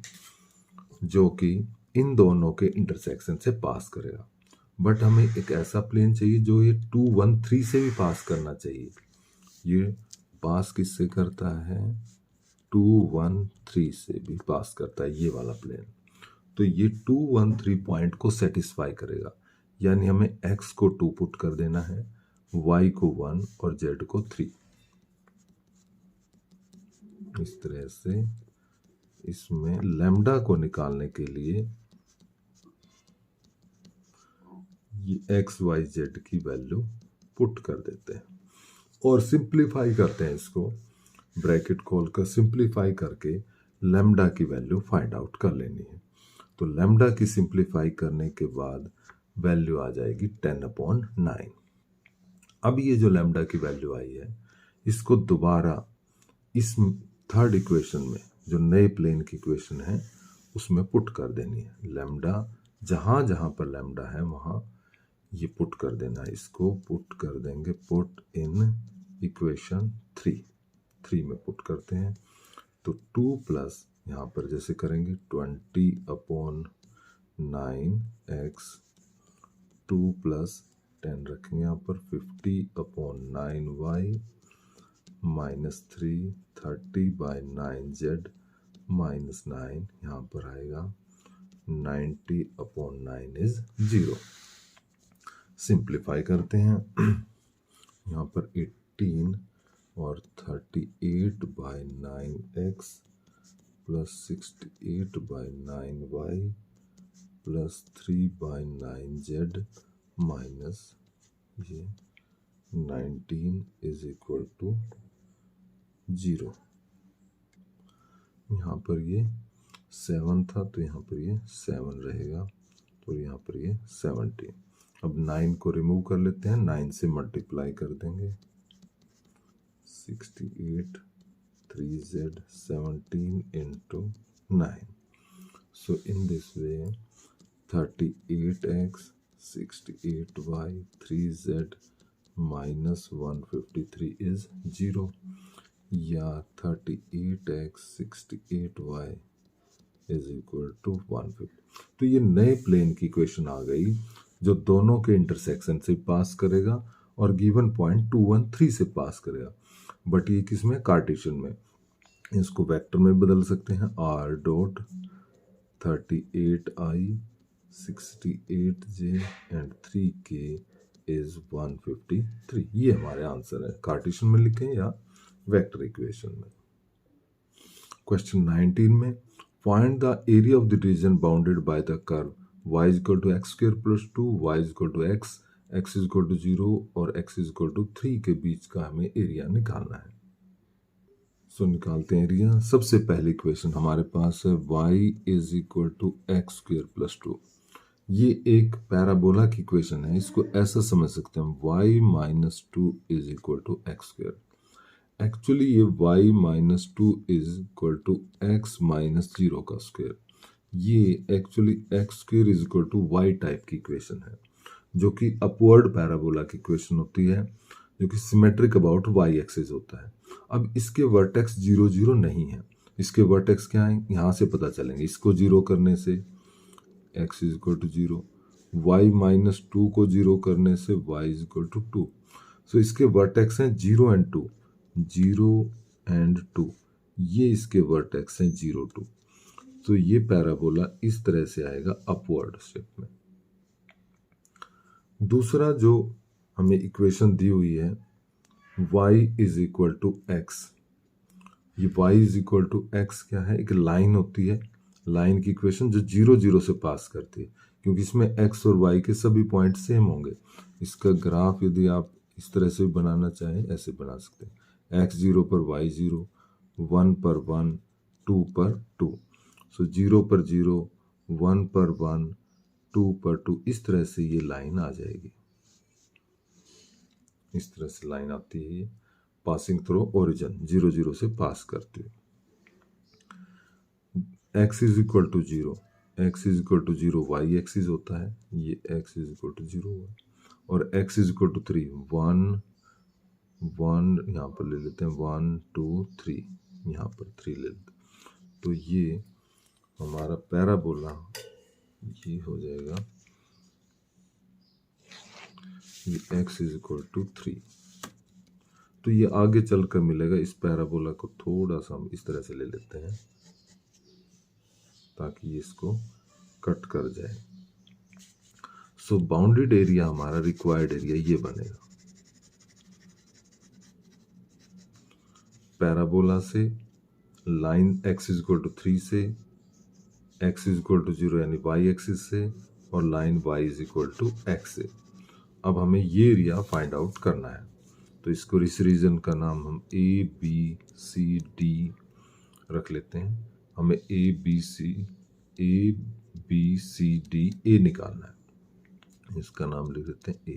जो कि इन दोनों के इंटरसेक्शन से पास करेगा। बट हमें एक ऐसा प्लेन चाहिए जो ये 2 1 3 से भी पास करना चाहिए। ये पास किससे करता है? 2 1 3 से भी पास करता है ये वाला प्लेन। तो ये 2 1 3 पॉइंट को सेटिस्फाई करेगा, यानी हमें x को 2 पुट कर देना है, y को 1 और z को 3। इस तरह से इसमें लैम्डा को निकालने के लिए ये एक्स वाई जेड की वैल्यू पुट कर देते हैं और सिंप्लीफाई करते हैं इसको, ब्रैकेट खोलकर सिंप्लीफाई करके लैम्डा की वैल्यू फाइंड आउट कर लेनी है। तो लैम्डा की सिंप्लीफाई करने के बाद वैल्यू आ जाएगी 10/9। अब ये जो लैम्डा की वैल्यू आई है, इसको दोबारा इस थर्ड इक्वेशन में, जो नए प्लेन की इक्वेशन है, उसमें पुट कर देनी है। लैम्डा जहां जहां पर लैम्डा है वहां ये पुट कर देना है। इसको पुट कर देंगे, पुट इन इक्वेशन 3 में पुट करते हैं। तो 2 प्लस यहाँ पर जैसे करेंगे 20/9x, 2 प्लस 10 रखेंगे यहाँ पर 50/9y -3 30/9z -9, यहाँ पर आएगा 90/9 इज 0। सिंप्लीफाई करते हैं, यहाँ पर 18 और 38/9x plus 68/9y plus 3/9z minus ये 19 इज इक्वल टू 0। यहाँ पर ये 7 था तो यहाँ पर ये 7 रहेगा, तो यहाँ पर ये 17। अब 9 को रिमूव कर लेते हैं, 9 से मल्टीप्लाई कर देंगे, 68 3z 17 into 9। So in this way 38x 68y 3z minus 153 is 0, या 38x 68y is equal to 150। तो ये नए प्लेन की इक्वेशन आ गई जो दोनों के इंटरसेक्शन से पास करेगा और गिवन पॉइंट 2 1 3 से पास करेगा। बट ये किसमें? कार्टेशियन में। इसको वेक्टर में बदल सकते हैं, r dot 38i 68j and 3k is 153। ये हमारे आंसर है। कार्टेशियन में लिखें या वेक्टर इक्वेशन में। क्वेश्चन 19 में find the area of the reason bounded by the curve y is equal to x square plus 2, y is equal to x is equal to 0 और x is equal to 3 के बीच का हमें area निकालना है। सो निकालते हैं एरिया। सबसे पहली इक्वेशन हमारे पास है y is equal to x square plus 2। ये एक पैराबोला की इक्वेशन है, इसको ऐसा समझ सकते हैं y minus 2 is equal to x square। Actually ये y minus 2 is equal to x minus 0 का स्क्वायर। ये actually X square is equal to Y type की इक्वेशन है, जो कि अपवर्ड पैराबोला की इक्वेशन होती है, जो कि सिमेट्रिक अबाउट वाई एक्सिस होता है। अब इसके वर्टेक्स 0 0 नहीं है, इसके वर्टेक्स क्या है यहाँ से पता चलेंगे। इसको 0 करने से x is equal to 0, y minus 2 को 0 करने से y is equal to 2। So इसके वर्टेक्स हैं 0 एंड 2, 0 एंड 2, ये इसके वर्टेक्स हैं 0 2। तो ये पैराबोला इस तरह से आएगा अपवर्ड शेप में। दूसरा जो हमें इक्वेशन दी हुई है y is equal to X. ये y is equal to X क्या है? एक लाइन होती है, लाइन की इक्वेशन जो 0 0 से पास करती है, क्योंकि इसमें x और y के सभी पॉइंट सेम होंगे। इसका ग्राफ यदि आप इस तरह से बनाना चाहें, ऐसे बना सकते हैं, x 0 पर y 0, 1 पर 1, 2 पर 2। सो 0 पर 0, 1 पर 1, 2 पर 2, इस तरह से ये लाइन आ जाएगी। इस तरह से लाइन आती है पासिंग थ्रू ओरिजिन, 0 0 से पास करती है। x is equal to 0, x is equal to 0 Y axis होता है, ये x इज इक्वल टू 0 हुआ, और x इज इक्वल टू 3, 1 1 यहाँ पर ले लेते हैं, 1 2 3, यहाँ पर 3 ले लेते हैं। तो ये हमारा पैराबोला ये हो जाएगा, ये x इज इक्वल टू 3। तो ये आगे चलकर मिलेगा। इस पैराबोला को थोड़ा सा हम इस तरह से ले लेते हैं ताकि ये इसको कट कर जाए। सो बाउंडेड एरिया हमारा, रिक्वायर्ड एरिया ये बनेगा। पैराबोला से line x is equal to 3 से, x इज इक्वल टू 0 यानी y एक्सिस से, और line y is equal to x से। अब हमें ये एरिया फाइंड आउट करना है, तो इसको इस रीजन का नाम हम ABCD रख लेते हैं। हमें ABCD निकालना है, इसका नाम लिख देते हैं A।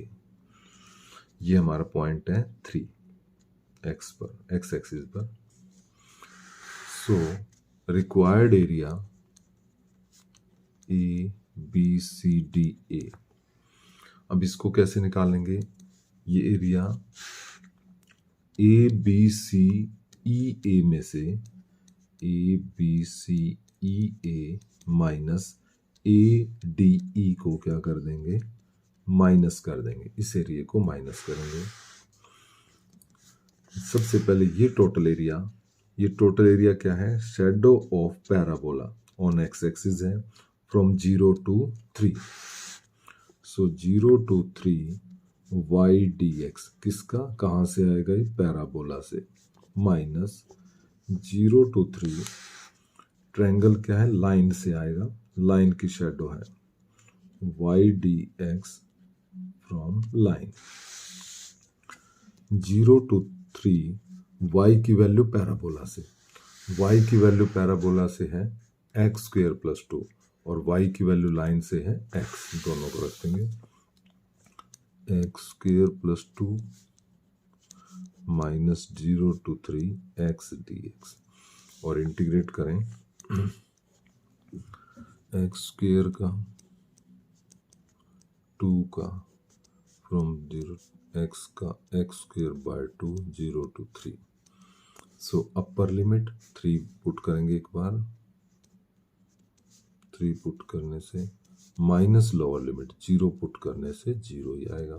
ये हमारा पॉइंट है 3 x पर, x एक्सिस पर। So required area ABCDA। अब इसको कैसे निकालेंगे? ये एरिया ABCEA में से ABCEA माइनस ADE को क्या कर देंगे? माइनस कर देंगे। इस एरिया को माइनस करेंगे। सबसे पहले ये टोटल एरिया क्या है? Shadow of parabola on x axis है, from 0 to 3। So 0 to 3 y D x किसका, कहाँ से आएगा? ये पैराबोला से, माइनस 0 to 3 ट्रायंगल क्या है? लाइन से आएगा, लाइन की शेडो है, Y D X from line. 0 to 3 y की वैल्यू पैराबोला से, y की वैल्यू पैराबोला से है एक्स स्क्वेयर प्लस 2, और y की वैल्यू लाइन से है x। दोनों को रख देंगे, x square plus 2 minus 0 to 3 x D x, और इंटीग्रेट करें एक्स स्क्वेयर का 2 का फ्रॉम 0 एक्स का x square by 2 0 to 3। So upper limit 3 put करेंगे एक बार, 3 पुट करने से, माइनस लोअर लिमिट 0 पुट करने से 0 ही आएगा।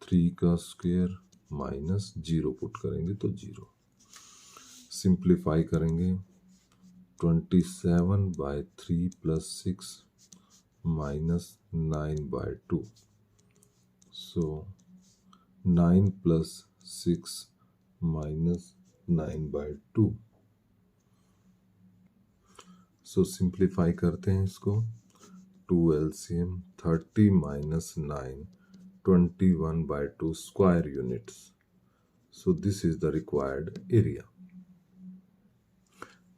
3 का स्क्वायर माइनस 0 पुट करेंगे तो 0। सिंप्लीफाई करेंगे, 27/3 प्लस 6 माइनस 9/2। सो 9 प्लस 6 माइनस 9/2। सो सिंप्लीफाई करते हैं इसको, 2 LCM 30 minus 9 21/2 square units. So this is the required area.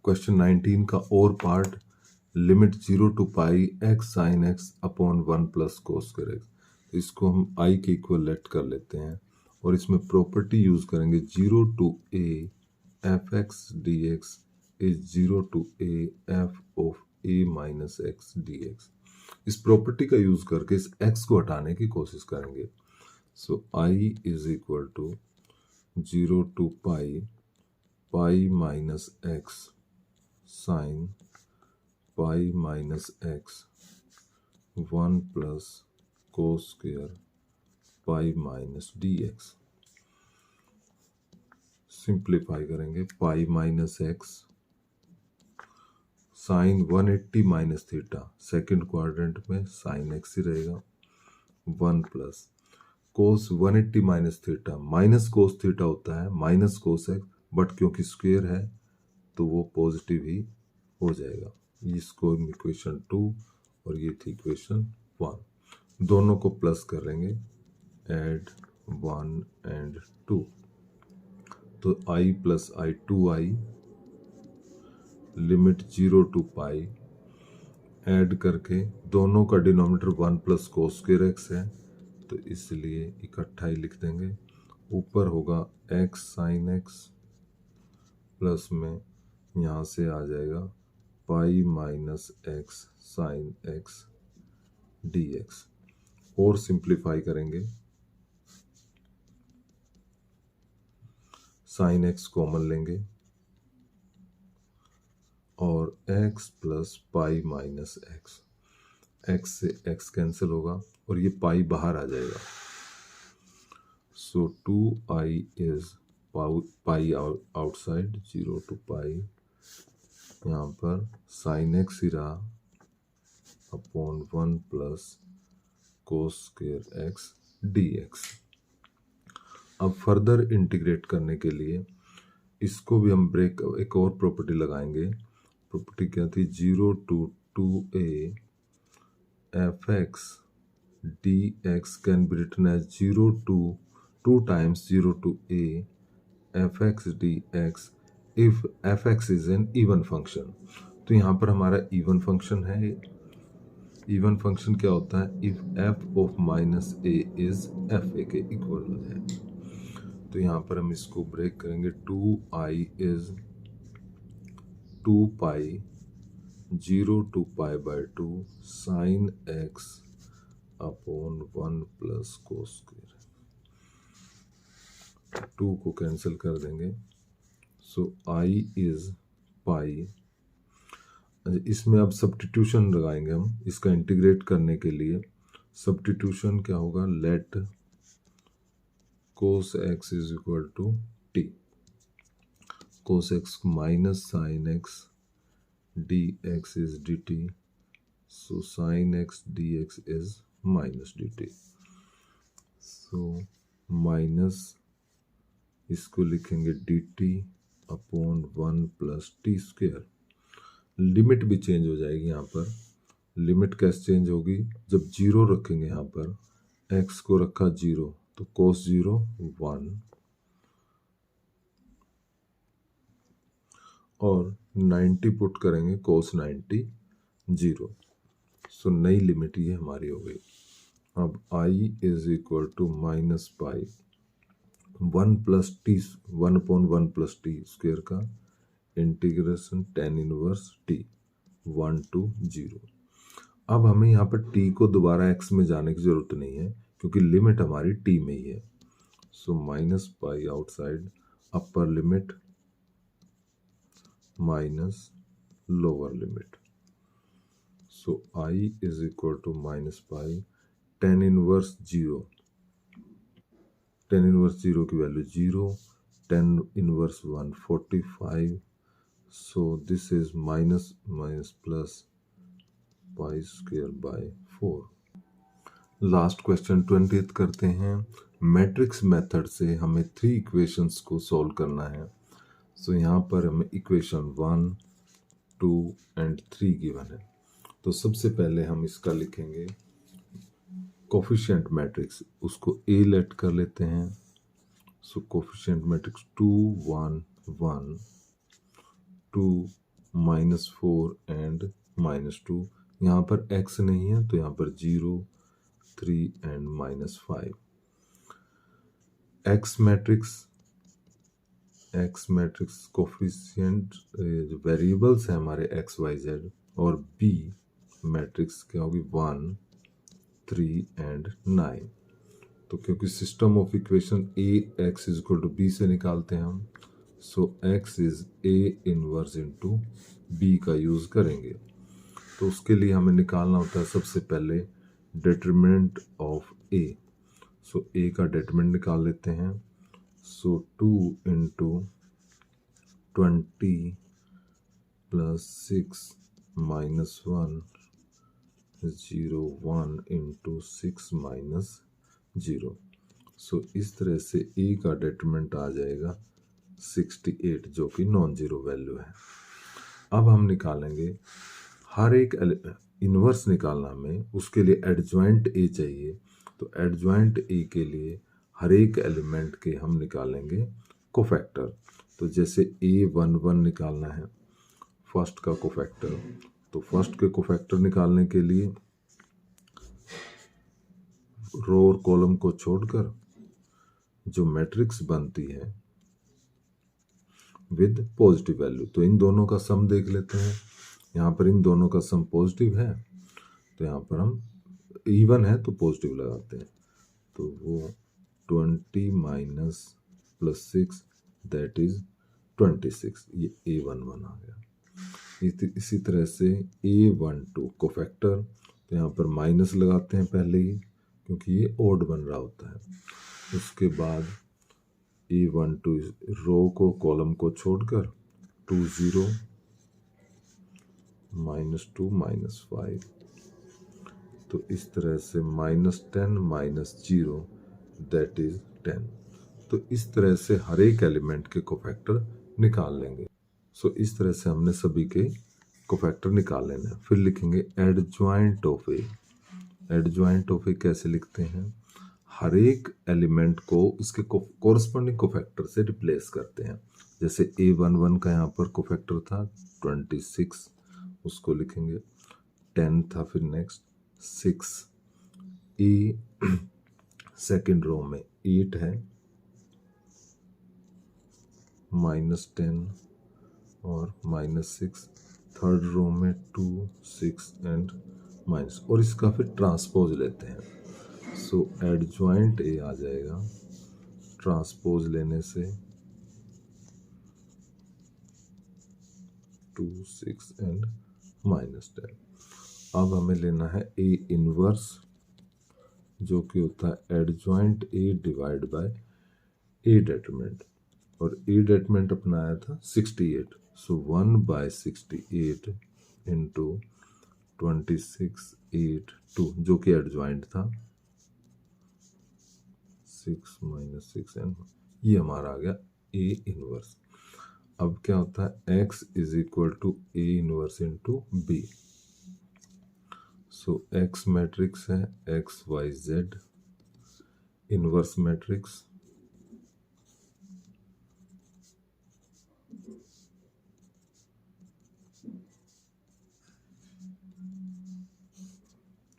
Question 19 का और part, limit 0 to pi x sine X upon 1 plus cos square x. तो इसको हम आई के इक्वल लेट कर लेते हैं, और इसमें प्रॉपर्टी यूज करेंगे, 0 to a F x D x is 0 to a f of a minus x D x. इस प्रॉपर्टी का यूज करके इस x को हटाने की कोशिश करेंगे। So I is equal to 0 to pi minus x sine pi minus x 1 plus cos square pi minus d x. Simplify करेंगे, pi minus x sine 180 minus theta, second quadrant में sine x ही रहेगा, 1 plus कोस 180 minus theta, minus cos theta होता है minus cos x, but क्योंकि square है तो वो पॉजिटिव ही हो जाएगा। इसको इक्वेशन 2 और ये थी इक्वेशन 1, दोनों को प्लस करेंगे, एड 1 एंड 2, तो i plus I 2i, limit 0 to pi, add करके दोनों का denominator 1 plus cos square X है तो इसलिए इकट्ठा ही लिख देंगे। ऊपर होगा x साइन एक्स प्लस में यहाँ से आ जाएगा pi minus x sine x D x. और सिंप्लीफाई करेंगे, साइन एक्स कॉमन लेंगे और x plus pi minus x, x से x कैंसिल होगा और ये पाई बाहर आ जाएगा। सो 2i is pi outside, 0 to pi, यहाँ पर साइन एक्स ही रहा upon 1 plus cos square x D x. अब फर्दर इंटीग्रेट करने के लिए इसको भी हम ब्रेक एक और प्रॉपर्टी लगाएंगे। प्रॉपर्टी क्या थी, 0 to 2a F x D X can be written as 0 to 2 times 0 to a F x D X if F X is an even function. तो यहाँ पर हमारा इवन फंक्शन है। इवन फंक्शन क्या होता है, if F of minus A is F A के equal हो जाए। तो यहाँ पर हम इसको ब्रेक करेंगे, 2i is 2 pi 0 to pi by 2 sine X upon 1 plus cos square, 2 को कैंसिल कर देंगे। So i is pi. इसमें अब सब्स्टिट्यूशन लगाएंगे हम इसका इंटीग्रेट करने के लिए। सब्स्टिट्यूशन क्या होगा, let cos X is equal to T, cos X minus sine x D x is D T, so sine x D x is minus D T. So minus इसको लिखेंगे D T upon 1 plus T square. Limit भी change हो जाएगी यहाँ पर। Limit कैसे change होगी, जब 0 रखेंगे यहाँ पर, x को रखा 0 तो cos 0 1 और 90 पुट करेंगे cos 90 0। सो नई लिमिट ये हमारी हो गई। अब i is equal to minus pi 1 plus t 1 upon 1 plus T square का integration tan inverse t 1 to 0। अब हमें यहाँ पर t को दोबारा x में जाने की जरूरत नहीं है क्योंकि लिमिट हमारी t में ही है। So minus pi outside, upper limit minus lower limit. So i is equal to minus pi tan inverse 0, tan inverse 0 की value 0, tan inverse 145, so this is minus plus pi square by 4। Last question 20th करते हैं। Matrix method से हमें 3 equations को solve करना है। सो यहाँ पर हमें इक्वेशन 1, 2 एंड 3 गिवन है। तो सबसे पहले हम इसका लिखेंगे कोफिशिएंट मैट्रिक्स, उसको A लेट कर लेते हैं। सो कोफिशिएंट मैट्रिक्स 2 1 1 2 -4 एंड -2। यहाँ पर x नहीं है तो यहाँ पर 0 3 एंड -5। x मैट्रिक्स कोफिशिएंट जो वेरिएबल्स हैं हमारे x y z, और b मैट्रिक्स क्या होगी 1 3 एंड 9। तो क्योंकि system of equation a x is equal to b से निकालते हैं हम, so x is a inverse into b का यूज करेंगे। तो उसके लिए हमें निकालना होता है सबसे पहले determinant of a। So a का डिटरमिनेंट निकाल लेते हैं। सो 2 into 20 plus 6 minus 1 0 1 into 6 minus 0। सो इस तरह से ए का डिटरमिनेंट आ जाएगा 68 जो कि नॉन जीरो वैल्यू है। अब हम निकालेंगे हर एक इन्वर्स निकालना हमें, उसके लिए एडजॉइंट ए चाहिए। तो एडजॉइंट ए के लिए हर एक एलिमेंट के हम निकालेंगे कोफैक्टर। तो जैसे A11 निकालना है फर्स्ट का कोफैक्टर, तो फर्स्ट के कोफैक्टर निकालने के लिए रो और कॉलम को छोड़कर जो मैट्रिक्स बनती है विद पॉजिटिव वैल्यू, तो इन दोनों का सम देख लेते हैं। यहाँ पर इन दोनों का सम पॉजिटिव है, तो यहाँ पर हम इवन है तो पॉजिटिव लगाते हैं। तो वो 20 माइनस प्लस 6 दैट इज 26, ये A11 आ गया। इसी तरह से A12 कोफैक्टर, तो यहाँ पर माइनस लगाते हैं पहले ही क्योंकि ये ओड बन रहा होता है। उसके बाद A12 रो को कॉलम को छोड़कर 20 -2 -5, तो इस तरह से -10 -0 दैट इज 10। तो इस तरह से हर एक एलिमेंट के कोफैक्टर निकाल लेंगे। सो इस तरह से हमने सभी के कोफैक्टर निकाल लेना है। फिर लिखेंगे adjoint of A. Adjoint of A कैसे लिखते हैं? हर एक एलिमेंट को इसके कोरस्पॉन्डिंग कोफैक्टर से रिप्लेस करते हैं। जैसे A11 का यहाँ पर कोफैक्टर था 26, उसको लिखेंगे 10 था, फिर नेक्स्ट 6। ए सेकेंड रो में 8 है, -10 और -6। थर्ड रो में 2, 6 एंड माइनस, और इसका फिर ट्रांसपोज लेते हैं। सो एडजॉइंट ए आ जाएगा, ट्रांसपोज लेने से 2, 6 एंड -10। अब हमें लेना है ए इनवर्स, जो कि होता है adjoint A divide by A determinant, और ए डिटरमिनेंट अपना आया था 68। सो 1/68 इंटू 26, 8, 2 जो कि एडजॉइंट था, 6 - 6 एंड ये हमारा आ गया ए इनवर्स। अब क्या होता है x is equal to A inverse into B. So x matrix है x y z, inverse matrix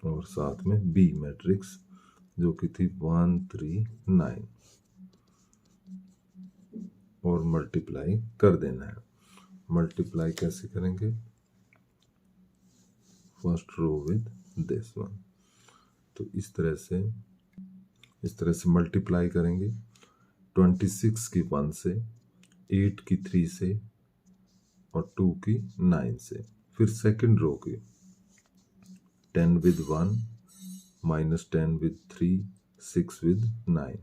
और साथ में b मैट्रिक्स जो कि थी 1, 3, 9, और मल्टीप्लाई कर देना है। मल्टीप्लाई कैसे करेंगे? First row with this one. तो इस तरह से मल्टीप्लाई करेंगे। 26 की 1 से, 8 की 3 से और 2 की 9 से। फिर सेकंड रो की 10 with 1, -10 with 3, 6 with 9।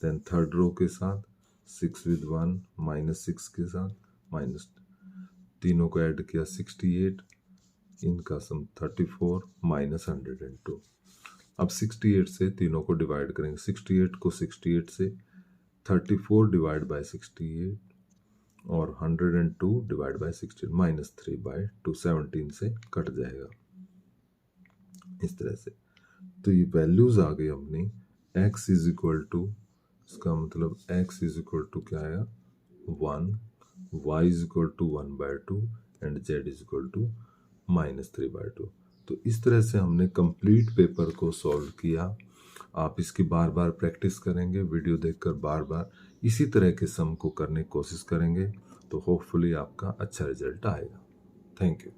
Then third row के साथ 6 विद 1, -6 के साथ माइनस, तीनों को ऐड किया 68, इनका सम 34 -102। अब 68 से तीनों को डिवाइड करेंगे। 68 को 68 से, 34 डिवाइड बाय 68 और 102 डिवाइड बाय 68, -3/2, 17 से कट जाएगा इस तरह से। तो ये वैल्यूज आ गई अपनी। x इज इक्वल टू, इसका मतलब x इज इक्वल टू क्या आया 1, y is equal to 1/2 and z is equal to -3/2। तो इस तरह से हमने कंप्लीट पेपर को सॉल्व किया। आप इसकी बार बार प्रैक्टिस करेंगे, वीडियो देखकर बार बार इसी तरह के सम को करने की कोशिश करेंगे, तो होपफुली आपका अच्छा रिजल्ट आएगा। Thank you.